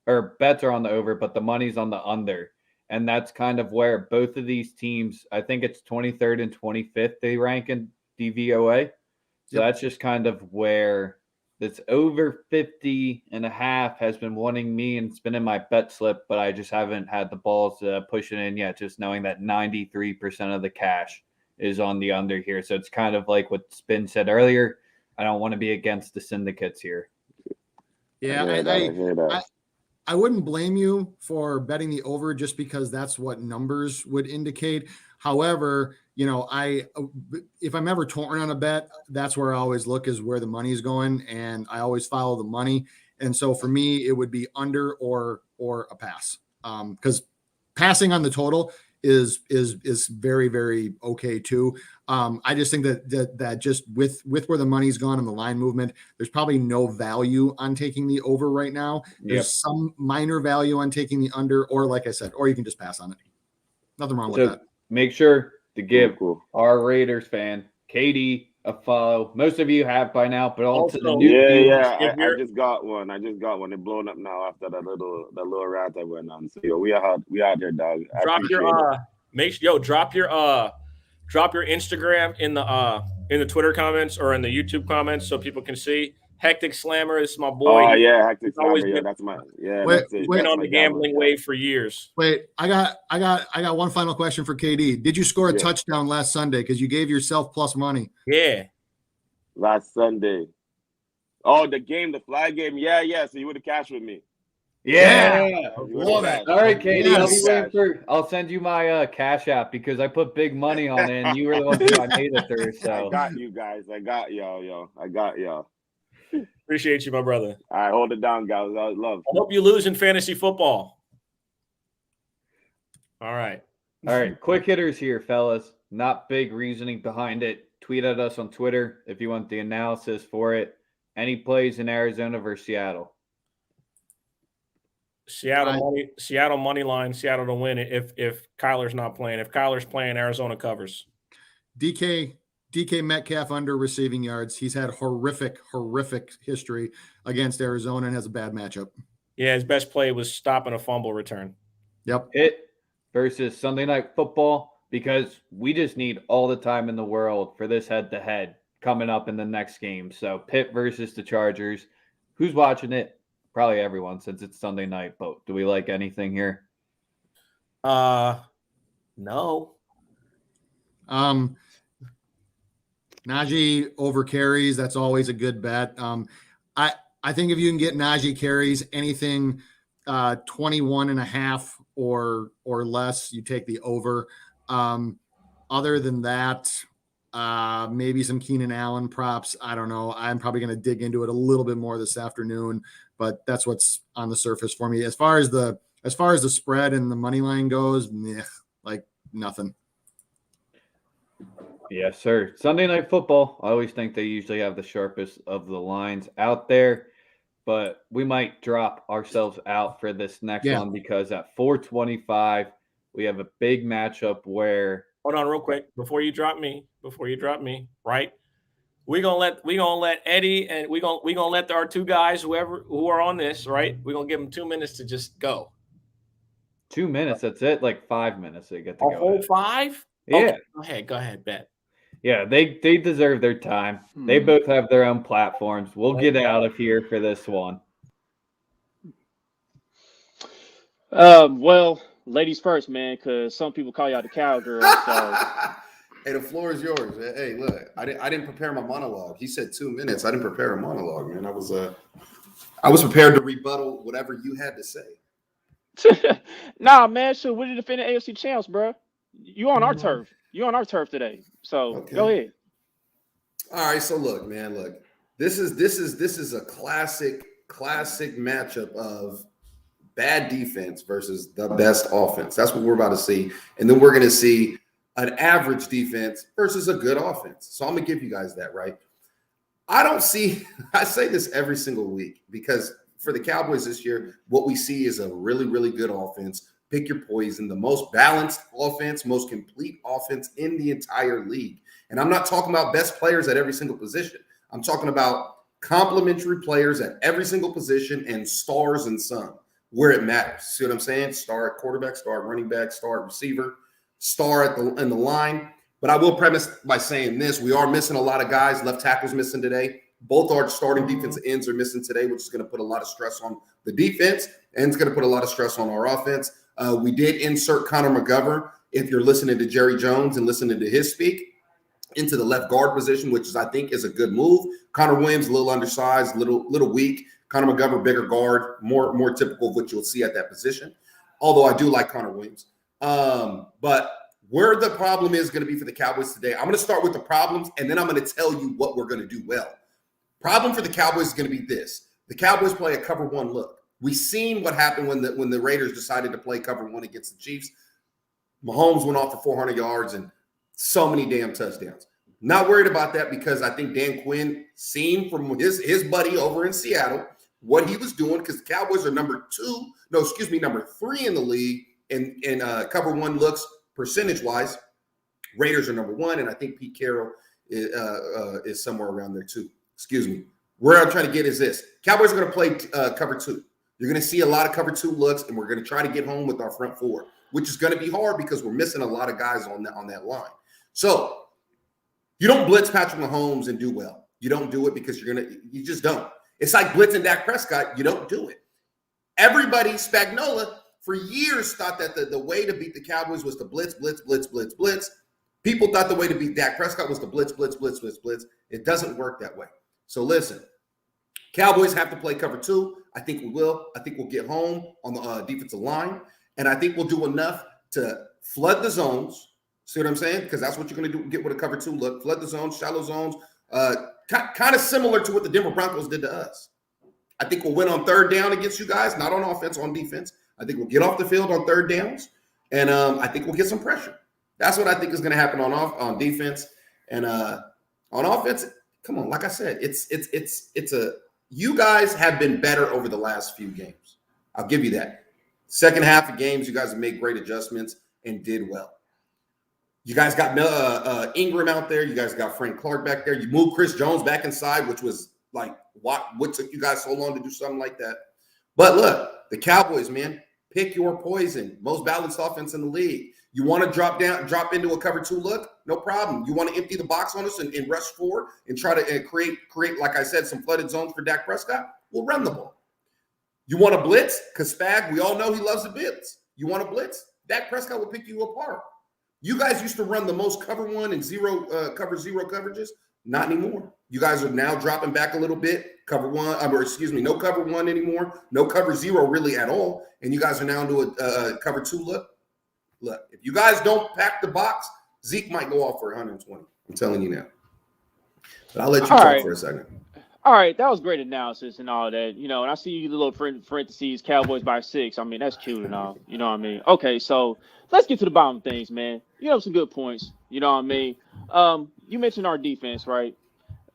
or bets are on the over, but the money's on the under. And that's kind of where both of these teams, I think it's 23rd and 25th, they rank in DVOA. So that's just kind of where this over 50.5 has been wanting me, and it's been in my bet slip, but I just haven't had the balls to push it in yet, just knowing that 93% of the cash is on the under here. So it's kind of like what Spin said earlier. I don't want to be against the syndicates here. Yeah, I wouldn't blame you for betting the over just because that's what numbers would indicate. However, if I'm ever torn on a bet, that's where I always look, is where the money's going, and I always follow the money. And so for me, it would be under or a pass, because passing on the total is very, very okay too. I just think that just with where the money's gone and the line movement, there's probably no value on taking the over right now. There's some minor value on taking the under, or like I said, or you can just pass on it. Nothing wrong with that. Make sure to give our Raiders fan, KD, a follow. Most of you have by now, but also the new viewers. I just got one. It's blown up now after that little rant I went on. So yo, we out here, dog. Drop your Instagram in the Twitter comments or in the YouTube comments so people can see. Hectic Slammer is my boy. Oh yeah, Hectic Slammer. That's my been on the gambling wave for years. Wait, I got one final question for KD. Did you score a touchdown last Sunday? Because you gave yourself plus money. Yeah. Last Sunday. Oh, the flag game. Yeah. So you would have cashed with me. Yeah. All right, KD. I'll send you my Cash App, because I put big money on it, and you were the one who I made it through. So I got you guys. I got y'all, yo. I got y'all. Appreciate you, my brother. All right, hold it down, guys. I love. I hope you lose in fantasy football. All right. Quick hitters here, fellas. Not big reasoning behind it. Tweet at us on Twitter if you want the analysis for it. Any plays in Arizona versus Seattle? Seattle money line. Seattle to win it if Kyler's not playing. If Kyler's playing, Arizona covers. DK Metcalf under receiving yards. He's had horrific history against Arizona and has a bad matchup. Yeah, his best play was stopping a fumble return. Yep. It versus Sunday Night Football, because we just need all the time in the world for this head-to-head coming up in the next game. So Pitt versus the Chargers. Who's watching it? Probably everyone, since it's Sunday night. But do we like anything here? No. Najee over carries, that's always a good bet. I think if you can get Najee carries, anything 21.5 or less, you take the over. Other than that, maybe some Keenan Allen props. I don't know. I'm probably going to dig into it a little bit more this afternoon, but that's what's on the surface for me. As far as the spread and the money line goes, like nothing. Yes, sir. Sunday Night Football. I always think they usually have the sharpest of the lines out there, but we might drop ourselves out for this next one, because at 425, we have a big matchup where. Hold on real quick. Before you drop me, right? We're gonna let Eddie, and we're gonna let our two guys, who are on this, right? We're gonna give them 2 minutes to just go. 2 minutes, that's it? Like 5 minutes they get to go. A whole 5? Yeah. Okay, go ahead, bet. Yeah, they deserve their time. They both have their own platforms. We'll get out of here for this one. Well, ladies first, man, because some people call y'all the cowgirls. So Hey, the floor is yours. Hey, look, I didn't prepare my monologue. He said 2 minutes. I didn't prepare a monologue, man. I was prepared to rebuttal whatever you had to say. Nah, man, sure. We're defending AFC champs, bro. You on our turf. You on our turf today. So Okay. Go ahead. All right. So look, man, look. This is a classic matchup of bad defense versus the best offense. That's what we're about to see. And then we're going to see an average defense versus a good offense. So I'm going to give you guys that, right? I say this every single week because for the Cowboys this year, what we see is a really, really good offense. Pick your poison, the most balanced offense, most complete offense in the entire league. And I'm not talking about best players at every single position. I'm talking about complementary players at every single position and stars and some where it matters. See what I'm saying? Star at quarterback, star at running back, star at receiver, star in the line. But I will premise by saying this. We are missing a lot of guys. Left tackle's missing today. Both our starting defensive ends are missing today, which is going to put a lot of stress on the defense, and it's going to put a lot of stress on our offense. We did insert Connor McGovern, if you're listening to Jerry Jones and listening to his speak, into the left guard position, which I think is a good move. Connor Williams, a little undersized, little weak. Connor McGovern, bigger guard, more typical of what you'll see at that position. Although I do like Connor Williams. But where the problem is going to be for the Cowboys today, I'm going to start with the problems, and then I'm going to tell you what we're going to do well. Problem for the Cowboys is going to be this. The Cowboys play a cover one look. We've seen what happened when the Raiders decided to play cover one against the Chiefs. Mahomes went off for 400 yards and so many damn touchdowns. Not worried about that because I think Dan Quinn seen from his buddy over in Seattle what he was doing because the Cowboys are number 3 in the league in cover one looks percentage-wise. Raiders are number 1, and I think Pete Carroll is somewhere around there too. Excuse me. Where I'm trying to get is this. Cowboys are going to play cover 2. You're going to see a lot of cover 2 looks, and we're going to try to get home with our front four, which is going to be hard because we're missing a lot of guys on that line. So you don't blitz Patrick Mahomes and do well. You don't do it because you just don't. It's like blitzing Dak Prescott. You don't do it. Everybody, Spagnuolo, for years thought that the way to beat the Cowboys was to blitz. People thought the way to beat Dak Prescott was to blitz. It doesn't work that way. So listen, Cowboys have to play cover 2. I think we will. I think we'll get home on the defensive line, and I think we'll do enough to flood the zones. See what I'm saying? Because that's what you're going to do. Get with a cover 2 look. Flood the zones, shallow zones. Kind of similar to what the Denver Broncos did to us. I think we'll win on third down against you guys, not on offense, on defense. I think we'll get off the field on third downs, and I think we'll get some pressure. That's what I think is going to happen on defense. And on offense, come on, like I said, you guys have been better over the last few games. I'll give you that. Second half of games, you guys have made great adjustments and did well. You guys got Ingram out there. You guys got Frank Clark back there. You moved Chris Jones back inside, which was like, what took you guys so long to do something like that? But look, the Cowboys, man, pick your poison. Most balanced offense in the league. You want to drop into a cover 2 look? No problem. You want to empty the box on us and rush forward and try to create, like I said, some flooded zones for Dak Prescott? We'll run the ball. You want to blitz? Because Spag, we all know he loves the blitz. You want to blitz? Dak Prescott will pick you apart. You guys used to run the most cover 1 and cover 0 coverages. Not anymore. You guys are now dropping back a little bit. No cover 1 anymore. No cover 0 really at all. And you guys are now into a cover 2 look. Look, if you guys don't pack the box, Zeke might go off for 120. I'm telling you now. But I'll let you talk for a second. All right, that was great analysis and all that. And I see you little parentheses, Cowboys by 6. I mean, that's cute and all. You know what I mean? Okay, so let's get to the bottom of things, man. You have some good points. You know what I mean? You mentioned our defense, right?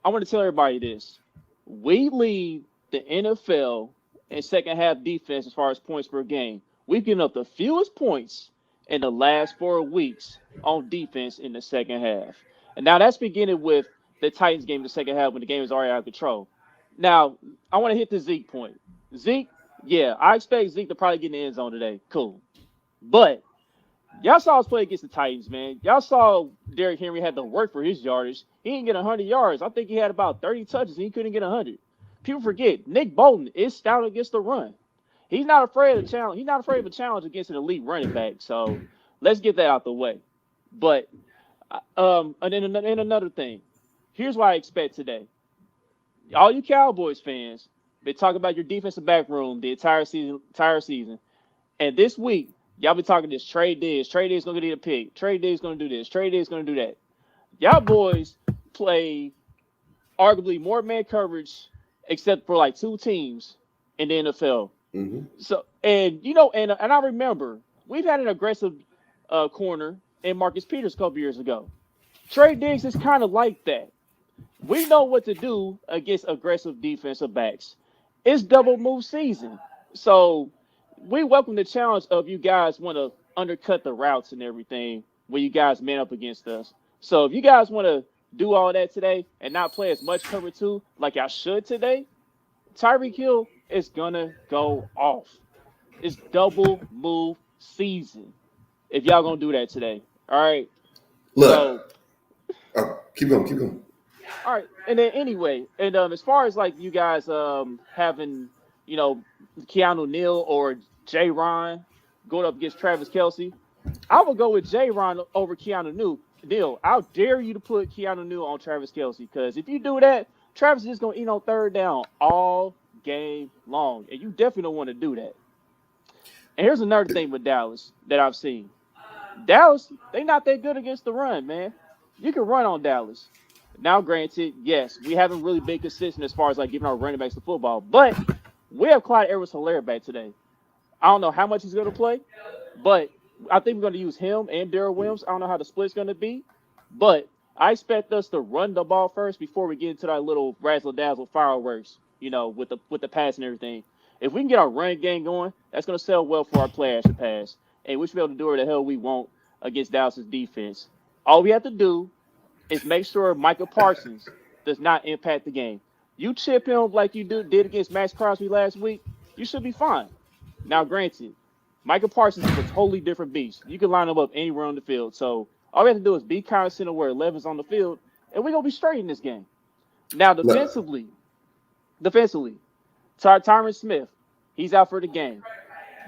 I want to tell everybody this. We lead the NFL in second half defense as far as points per game. We've given up the fewest points in the last 4 weeks on defense in the second half. And now that's beginning with the Titans game in the second half when the game is already out of control. Now, I want to hit the Zeke point. Zeke, yeah, I expect Zeke to probably get in the end zone today. Cool. But y'all saw us play against the Titans, man. Y'all saw Derrick Henry had to work for his yardage. He didn't get 100 yards. I think he had about 30 touches, and he couldn't get 100. People forget, Nick Bolton is stout against the run. He's not afraid of challenge. He's not afraid of a challenge against an elite running back. So let's get that out the way. But And then another thing. Here's what I expect today. All you Cowboys fans, they talk about your defensive back room the entire season. And this week, y'all be talking this trade Diggs. Trade Diggs gonna get a pick. Trade Diggs gonna do this. Trade Diggs gonna do that. Y'all boys play arguably more man coverage, except for like 2 teams in the NFL. Mm-hmm. So, and you know, and I remember we've had an aggressive corner in Marcus Peters a couple years ago. Trey Diggs is kind of like that. We know what to do against aggressive defensive backs. It's double move season, so we welcome the challenge of you guys want to undercut the routes and everything when you guys man up against us. So if you guys want to do all that today and not play as much cover 2 like I should today, Tyreek Hill is gonna go off. It's double move season. If y'all gonna do that today, all right. Look, keep going. All right, and then anyway, and as far as like you guys having, you know, Keanu Neal or J. Ron going up against Travis Kelce, I would go with J. Ron over Keanu Neal. I'll dare you to put Keanu Neal on Travis Kelce, because if you do that, Travis is just gonna eat on third down all game long, and you definitely don't want to do that. And here's another thing with Dallas that I've seen. Dallas, they not that good against the run, man. You can run on Dallas. Now, granted, yes, we haven't really been consistent as far as like giving our running backs the football, but we have Clyde Edwards-Helaire back today. I don't know how much he's going to play, but I think we're going to use him and Darrell Williams. I don't know how the split's going to be, but I expect us to run the ball first before we get into that little razzle-dazzle fireworks, you know, with the pass and everything. If we can get our run game going, that's going to sell well for our play action pass, and we should be able to do whatever the hell we want against Dallas's defense. All we have to do is make sure Micah Parsons does not impact the game. You chip him like you did against Max Crosby last week, you should be fine. Now, granted, Micah Parsons is a totally different beast. You can line him up anywhere on the field. So all we have to do is be constant of where 11's on the field, and we're going to be straight in this game. Now, defensively, Tyron Smith, he's out for the game.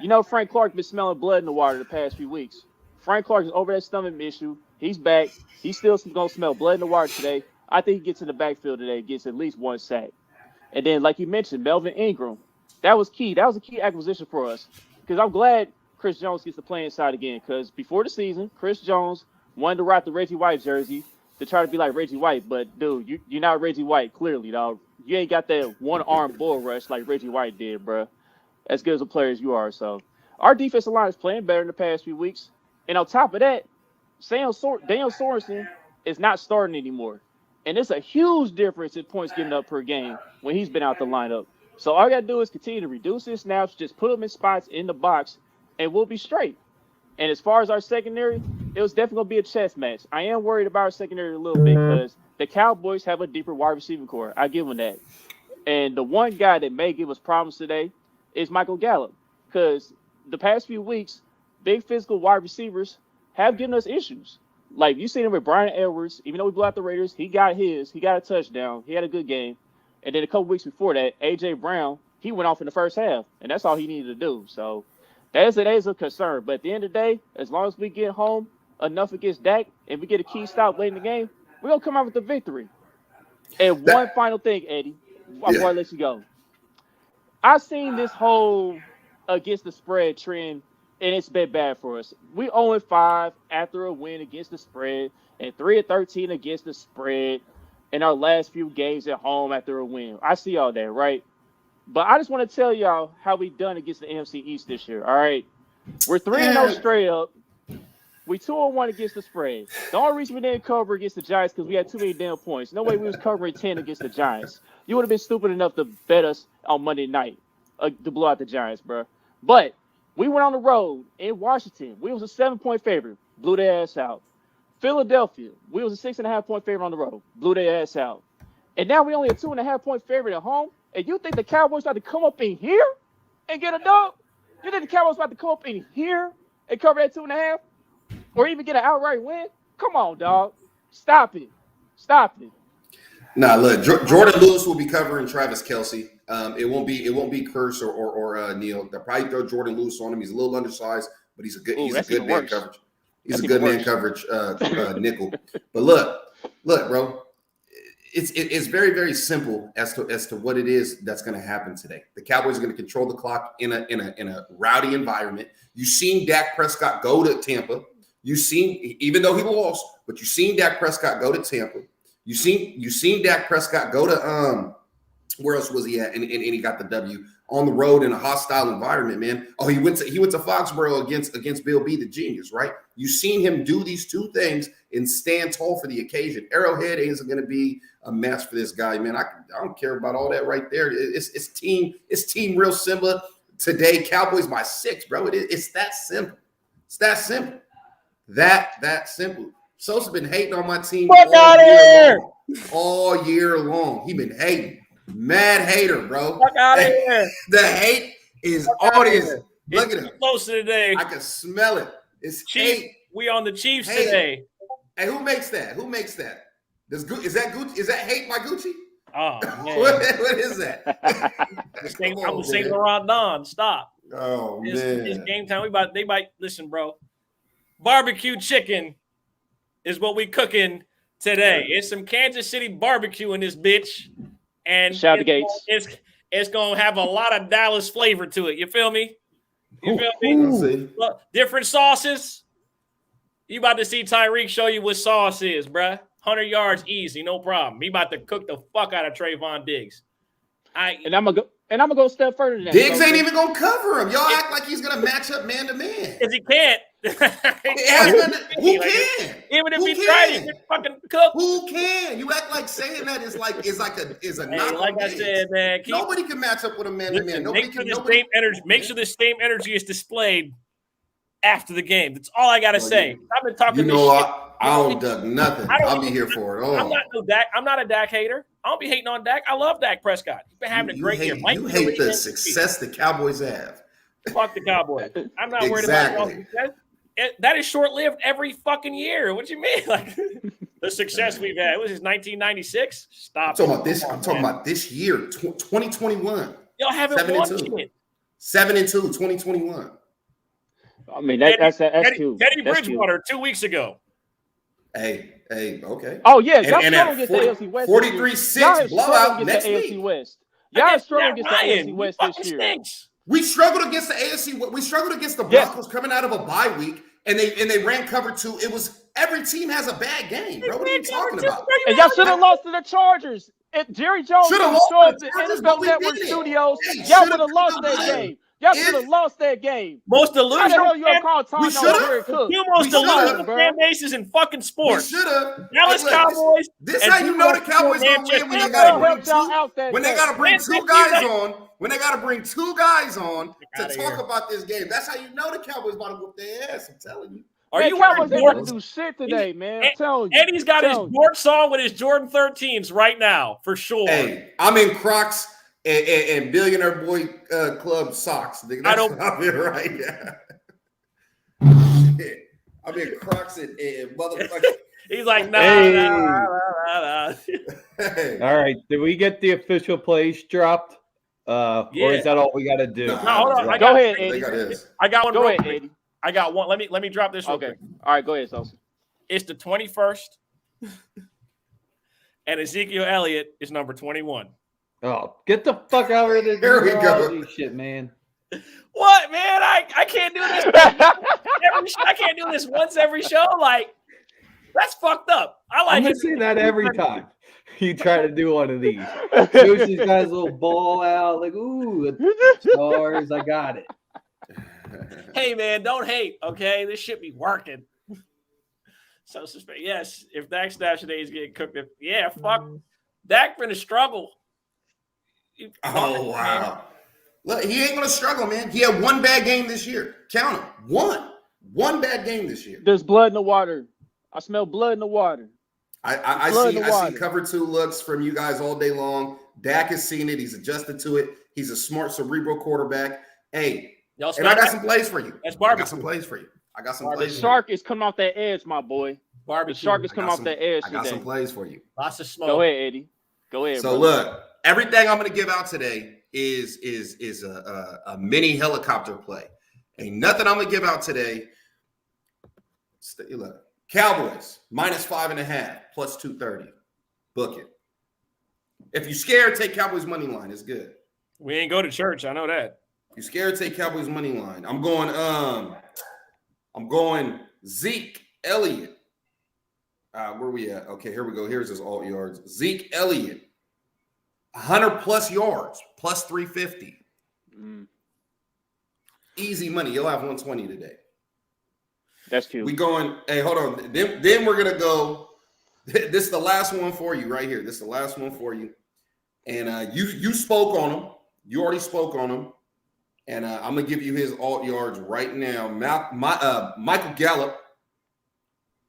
You know Frank Clark been smelling blood in the water the past few weeks. Frank Clark is over that stomach issue. He's back. He's still going to smell blood in the water today. I think he gets in the backfield today, gets at least 1 sack. And then, like you mentioned, Melvin Ingram, that was key. That was a key acquisition for us, because I'm glad Chris Jones gets to play inside again, because before the season, Chris Jones wanted to rock the Reggie White jersey to try to be like Reggie White. But, dude, you're not Reggie White, clearly, dog. You ain't got that one-arm bull rush like Reggie White did, bro. As good as a player as you are. So our defensive line is playing better in the past few weeks. And on top of that, Daniel Sorensen is not starting anymore. And it's a huge difference in points given up per game when he's been out the lineup. So all I got to do is continue to reduce his snaps, just put them in spots in the box, and we'll be straight. And as far as our secondary, it was definitely going to be a chess match. I am worried about our secondary a little bit, because the Cowboys have a deeper wide receiving core. I give them that. And the one guy that may give us problems today is Michael Gallup, because the past few weeks, big physical wide receivers have given us issues. Like, you seen him with Brian Edwards. Even though we blew out the Raiders, he got a touchdown. He had a good game. And then a couple weeks before that, A.J. Brown, he went off in the first half, and that's all he needed to do. So that is a concern. But at the end of the day, as long as we get home enough against Dak and we get a key stop late in the game, we're going to come out with the victory. And one final thing, Eddie, before I let you go. I've seen this whole against the spread trend, and it's been bad for us. We 0-5 after a win against the spread, and 3-13 against the spread in our last few games at home after a win. I see all that, right? But I just want to tell y'all how we done against the NFC East this year, all right? We're 3-0 straight up. We 2-1 against the spread. The only reason we didn't cover against the Giants because we had too many damn points. No way we was covering 10 against the Giants. You would have been stupid enough to bet us on Monday night to blow out the Giants, bro. But we went on the road in Washington. We was a 7-point favorite. Blew their ass out. Philadelphia, we was a 6.5-point favorite on the road. Blew their ass out. And now we only a 2.5-point favorite at home. And you think the Cowboys about to come up in here and get a dub? You think the Cowboys about to come up in here and cover that 2.5? Or even get an outright win? Come on, dog. Stop it. Nah, look, Jordan Lewis will be covering Travis Kelce. It won't be Curse or Neal. They'll probably throw Jordan Lewis on him. He's a little undersized, but he's a good man coverage. He's a good man coverage nickel. But look, bro. It's very, very simple as to what it is that's going to happen today. The Cowboys are going to control the clock in a rowdy environment. You've seen Dak Prescott go to Tampa. You've seen, even though he lost, but you've seen Dak Prescott go to Tampa. You've seen Dak Prescott go to where else was he at? And he got the W on the road in a hostile environment, man. Oh, he went to Foxborough against Bill B, the genius, right? You've seen him do these two things and stand tall for the occasion. Arrowhead isn't going to be a match for this guy, man. I don't care about all that right there. It's team real Simba today. Cowboys by 6, bro. It's that simple. It's that simple. That simple. Sosa's been hating on my team all year long. He been hating. Mad hater, bro. Fuck out of here. The hate is on his. Look at him. Closer today. I can smell it. It's Chiefs. hate. We on the Chiefs Hate. today. Hey, who makes that? Is that Gucci? Is that hate by Gucci? Oh man. what is that? I'm the Saint Laurent Don. Stop. Oh man. It's game time. They might listen, bro. Barbecue chicken is what we cooking today. It's some Kansas City barbecue in this bitch. And shout out to Gates. It's gonna have a lot of Dallas flavor to it. You feel me? You feel me? Look, different sauces. You about to see Tyreek show you what sauce is, bruh. 100 yards easy, no problem. He about to cook the fuck out of Trayvon Diggs. And I'm gonna go a step further than that. Diggs ain't even gonna cover him. Y'all act like he's gonna match up man to man. Because he can't. Who can? Even if he tried, he can fucking cook. Who can? You act like saying that is a knock. Like I said, man, nobody can match up with a man to man. Make sure the same energy is displayed after the game. That's all I gotta say. I've been talking. I don't duck nothing. I'll be here for it all. I'm not a Dak hater. I don't be hating on Dak. I love Dak Prescott. He's been having a great year. You hate the success the Cowboys have. Fuck the Cowboys. I'm not worried about success. That is short-lived every fucking year. What do you mean? Like the success we've had. It was 1996. Stop. I'm talking about this year, 2021. Y'all haven't won shit. 7-2, 2021. I mean, that's too. Teddy Bridgewater 2 weeks ago. Hey, okay. Oh yeah, y'all struggle against the AFC West. 43-6 blowout next AFC week. West. Y'all struggle against the AFC West this year. Stinks. We struggled against the AFC. We struggled against the Broncos coming out of a bye week, and they ran cover 2. It was every team has a bad game, bro. What are you talking about? And y'all should have lost to the Chargers. If Jerry Jones should have lost to the NFL Network Studios, y'all would have lost that game. Y'all should have lost that game. Most delusional. We should have. Two most delusional fan bases in fucking sports. We should have. Dallas Cowboys. This how you know the Cowboys gonna win when they gotta bring two. When they gotta bring two guys on. When they gotta bring two guys on to talk about this game. That's how you know the Cowboys about to whoop their ass. I'm telling you. Are you Cowboys ain't gonna do shit today, man? I'm telling you. Eddie's got his Jorts on with his Jordan 13s right now, for sure. Hey, I'm in Crocs and Billionaire Boy Club socks. I don't. I'm in right now. Shit. I'm in Crocs and motherfucker. He's like, nah. Hey. All right. Did we get the official plays dropped? Or is that all we got to do? No, hold on. Go ahead, Eddie. I got one. Go ahead, Eddie. I got one. Let me drop this real quick. All right, go ahead, Sosa. It's the 21st. And Ezekiel Elliott is number 21. Oh, get the fuck out of this. Here we go. Shit, man. What, man? I can't do this. I can't do this once every show. Like, that's fucked up. I'm gonna say that every time you try to do one of these. Susie's got his little ball out, like, ooh, stars. I got it. Hey, man, don't hate. Okay, this should be working. So suspect. Yes, if Dak Stash today is getting cooked, fuck. Dak gonna struggle. Oh wow. Look, he ain't gonna struggle, man. He had one bad game this year. Count him. One bad game this year. There's blood in the water. I smell blood in the water. I see cover 2 looks from you guys all day long. Dak has seen it. He's adjusted to it. He's a smart, cerebral quarterback. Hey, and I got some plays for you. That's barbecue. I got some plays for you. The shark is coming off that edge, my boy. Barbecue. The shark is coming off that edge. I got some plays for you. Lots of smoke. Go ahead, Eddie. Go ahead. So look, everything I'm going to give out today is a mini helicopter play. Ain't nothing I'm going to give out today Look, Cowboys -5.5 plus 230. Book it. If you're scared, take Cowboys money line. It's good. We ain't go to church. I know that. If you're scared, take Cowboys money line. I'm going Zeke Elliott. Where we at? Okay, here we go. Here's his alt yards. Zeke Elliott, 100 plus yards, plus 350. Easy money. You'll have 120 today. That's cute. We going. Hey, hold on. Then we're gonna go. This is the last one for you right here. This is the last one for you. And you spoke on him. You already spoke on him. And I'm gonna give you his alt yards right now. Michael Gallup,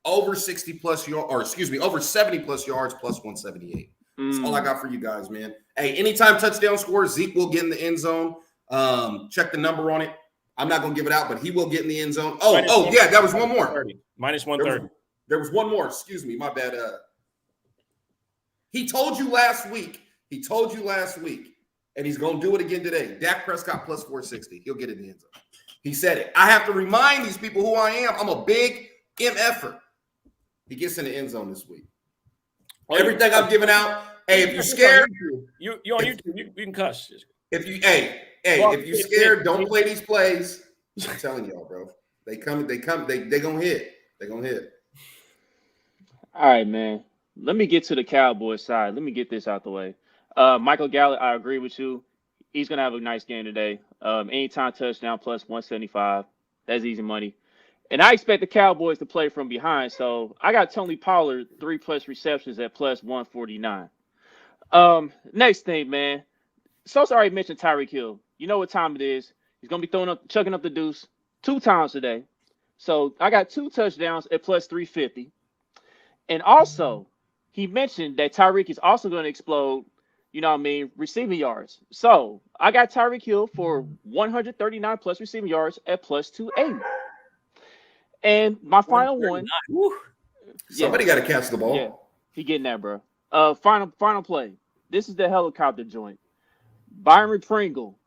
over 60 plus yards, or excuse me, over 70 plus yards, plus 178. That's all I got for you guys, man. Hey, anytime touchdown score, Zeke will get in the end zone. Check the number on it. I'm not gonna give it out, but he will get in the end zone. Oh, yeah, that was one more. -130. There was one more. Excuse me, my bad. He told you last week. And he's going to do it again today. Dak Prescott plus 460. He'll get in the end zone. He said it. I have to remind these people who I am. I'm a big MFer. He gets in the end zone this week. Everything I'm giving out. Hey, if you're scared, you on YouTube, you can cuss. If you're scared, don't play these plays. I'm telling y'all, bro. They gonna hit. They're gonna hit. All right, man. Let me get to the Cowboys side. Let me get this out the way. Michael Gallup, I agree with you. He's going to have a nice game today. Anytime touchdown plus 175. That's easy money. And I expect the Cowboys to play from behind. So I got Tony Pollard, 3+ receptions at plus 149. Next thing, man. Sosa already mentioned Tyreek Hill. You know what time it is. He's going to be chucking up the deuce 2 times today. So I got 2 touchdowns at plus 350. And also, he mentioned that Tyreek is also going to explode, receiving yards. So I got Tyreek Hill for 139 plus receiving yards at plus 280. And my final one. Somebody got to catch the ball. Yeah, he getting that, bro. Final play. This is the helicopter joint. Byron Pringle.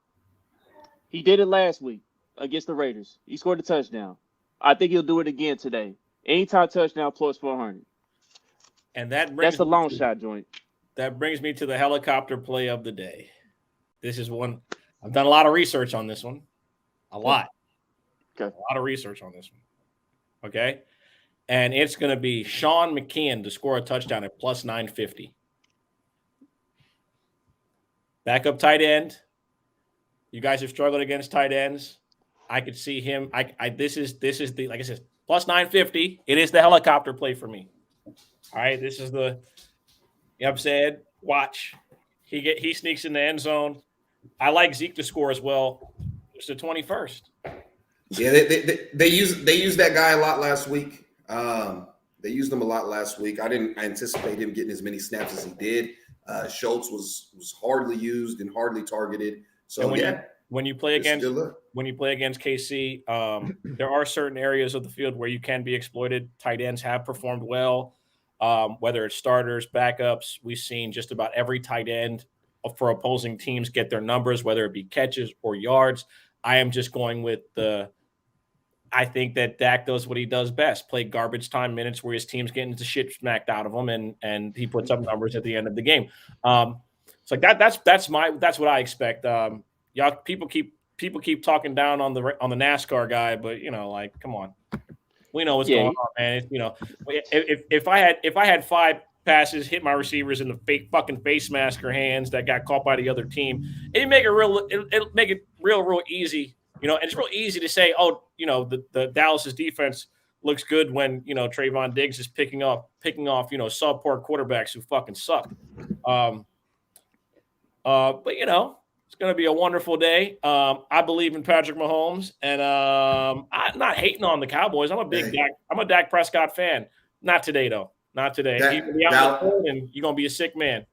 He did it last week against the Raiders. He scored a touchdown. I think he'll do it again today. Anytime touchdown plus 400. And that's a long shot joint. That brings me to the helicopter play of the day. This is one. I've done a lot of research on this one. A lot. Okay. A lot of research on this one. Okay. And it's going to be Sean McKeon to score a touchdown at plus 950. Backup tight end. You guys have struggled against tight ends. I could see him. This is the, like I said, plus 950. It is the helicopter play for me. All right. This is the, I've said, watch. He sneaks in the end zone. I like Zeke to score as well. It's the 21st. Yeah, they used that guy a lot last week. They used him a lot last week. I didn't anticipate him getting as many snaps as he did. Schultz was hardly used and hardly targeted. So when you play against KC, there are certain areas of the field where you can be exploited. Tight ends have performed well. Whether it's starters, backups, we've seen just about every tight end for opposing teams get their numbers, whether it be catches or yards. I am just going with I think that Dak does what he does best, play garbage time minutes where his team's getting the shit smacked out of him, and he puts up numbers at the end of the game. It's like that's what I expect. Y'all people keep talking down on the NASCAR guy, but come on. We know what's going on, man. If I had 5 passes hit my receivers in the fake fucking face masker hands that got caught by the other team, it'll make it real easy. And it's real easy to say, the Dallas's defense looks good when Trayvon Diggs is picking off subpar quarterbacks who fucking suck. But it's going to be a wonderful day. I believe in Patrick Mahomes, and I'm not hating on the Cowboys. I'm a Dak Prescott fan. Not today, though. Not today. You're going to be out and you're going to be a sick man.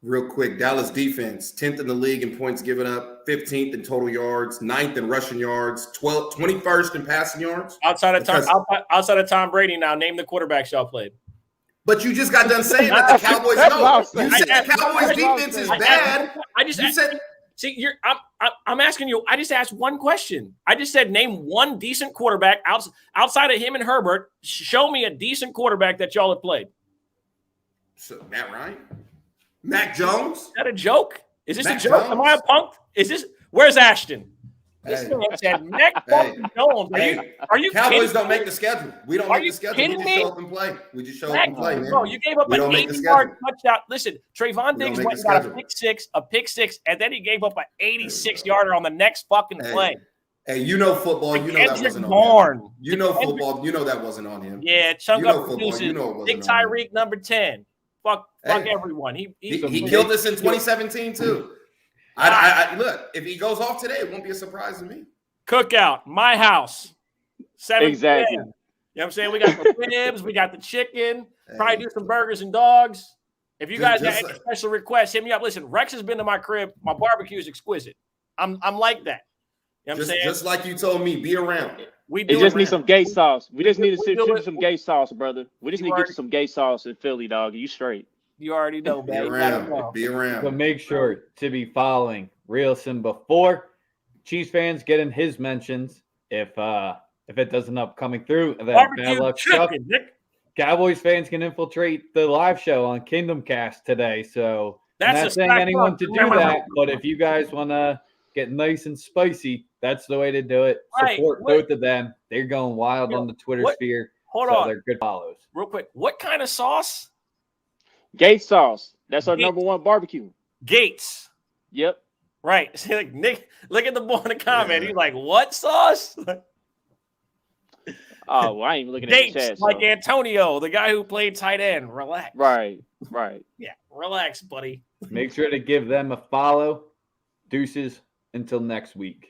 Real quick, Dallas defense, 10th in the league in points given up, 15th in total yards, 9th in rushing yards, 21st in passing yards. Outside of Tom Brady, now name the quarterbacks y'all played. But you just got done saying that the Cowboys don't. You said the Cowboys defense is bad. See, I'm asking you. I just asked one question. I just said name one decent quarterback outside of him and Herbert. Show me a decent quarterback that y'all have played. So, Matt Ryan, Mac Jones. Is that a joke? Is this Mac a joke? Jones? Am I a punk? Is this? Where's Ashton? This Hey. man said Mac fucking Jones. Are you Cowboys kidding don't me? make the schedule. We don't Are make you the schedule. kidding We just me? show up and play. We just show Mac, up and play, man. bro, you gave up We an don't make the 80-yard schedule. touchdown. Listen, Trayvon We Diggs don't went make and the got schedule. a pick six, and then he gave up an 86-yarder on the next fucking play. Hey, you know football. You know that Kendrick wasn't on Bourne. him. You know football. You know that wasn't on him. Yeah, chunk You know up football. produces. You know it Big wasn't on him. Tyreek number 10. Fuck everyone. He killed us in 2017 too. I look, if he goes off today, it won't be a surprise to me. Cookout, my house. 7 Exactly. p.m. You know what I'm saying? We got the ribs, we got the chicken, probably do some burgers and dogs. If you guys got any special requests, hit me up. Listen, Rex has been to my crib. My barbecue is exquisite. I'm like that. You know what I'm saying? Just like you told me, be around. We just need some gay sauce. We just need to shoot some gay sauce, brother. We just need to get you some gay sauce in Philly, dog. You straight. You already know, Be man. around. Be around. So make sure to be following Realson before Chiefs fans get in his mentions. If it doesn't end up coming through, then bad luck, Chuck. Cowboys fans can infiltrate the live show on Kingdom Cast today. So I'm not saying anyone to do that, but if you guys want to get nice and spicy, that's the way to do it. Support both of them. They're going wild on the Twitter sphere. Hold on. They're good follows. Real quick. What kind of sauce? Gates sauce. That's our number one barbecue. Gates. Yep. Right. See, like Nick, look at the boy in the comment. He's like, what sauce? Oh, well, I ain't even looking at the chat. Like Antonio, the guy who played tight end. Relax. Right. Yeah, relax, buddy. Make sure to give them a follow. Deuces until next week.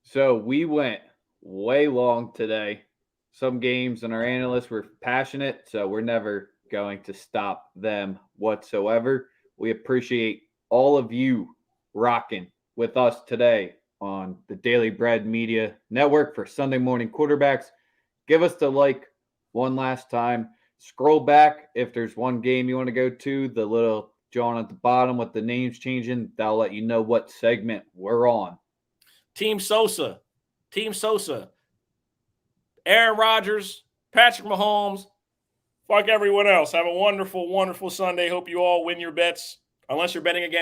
So we went way long today. Some games and our analysts were passionate, so we're never going to stop them whatsoever. We appreciate all of you rocking with us today on the Daily Bread Media Network for Sunday Morning Quarterbacks. Give us the like one last time. Scroll back if there's one game you want to go to, the little John at the bottom with the names changing. That'll let you know what segment we're on. Team Sosa. Aaron Rodgers, Patrick Mahomes, fuck everyone else. Have a wonderful, wonderful Sunday. Hope you all win your bets, unless you're betting against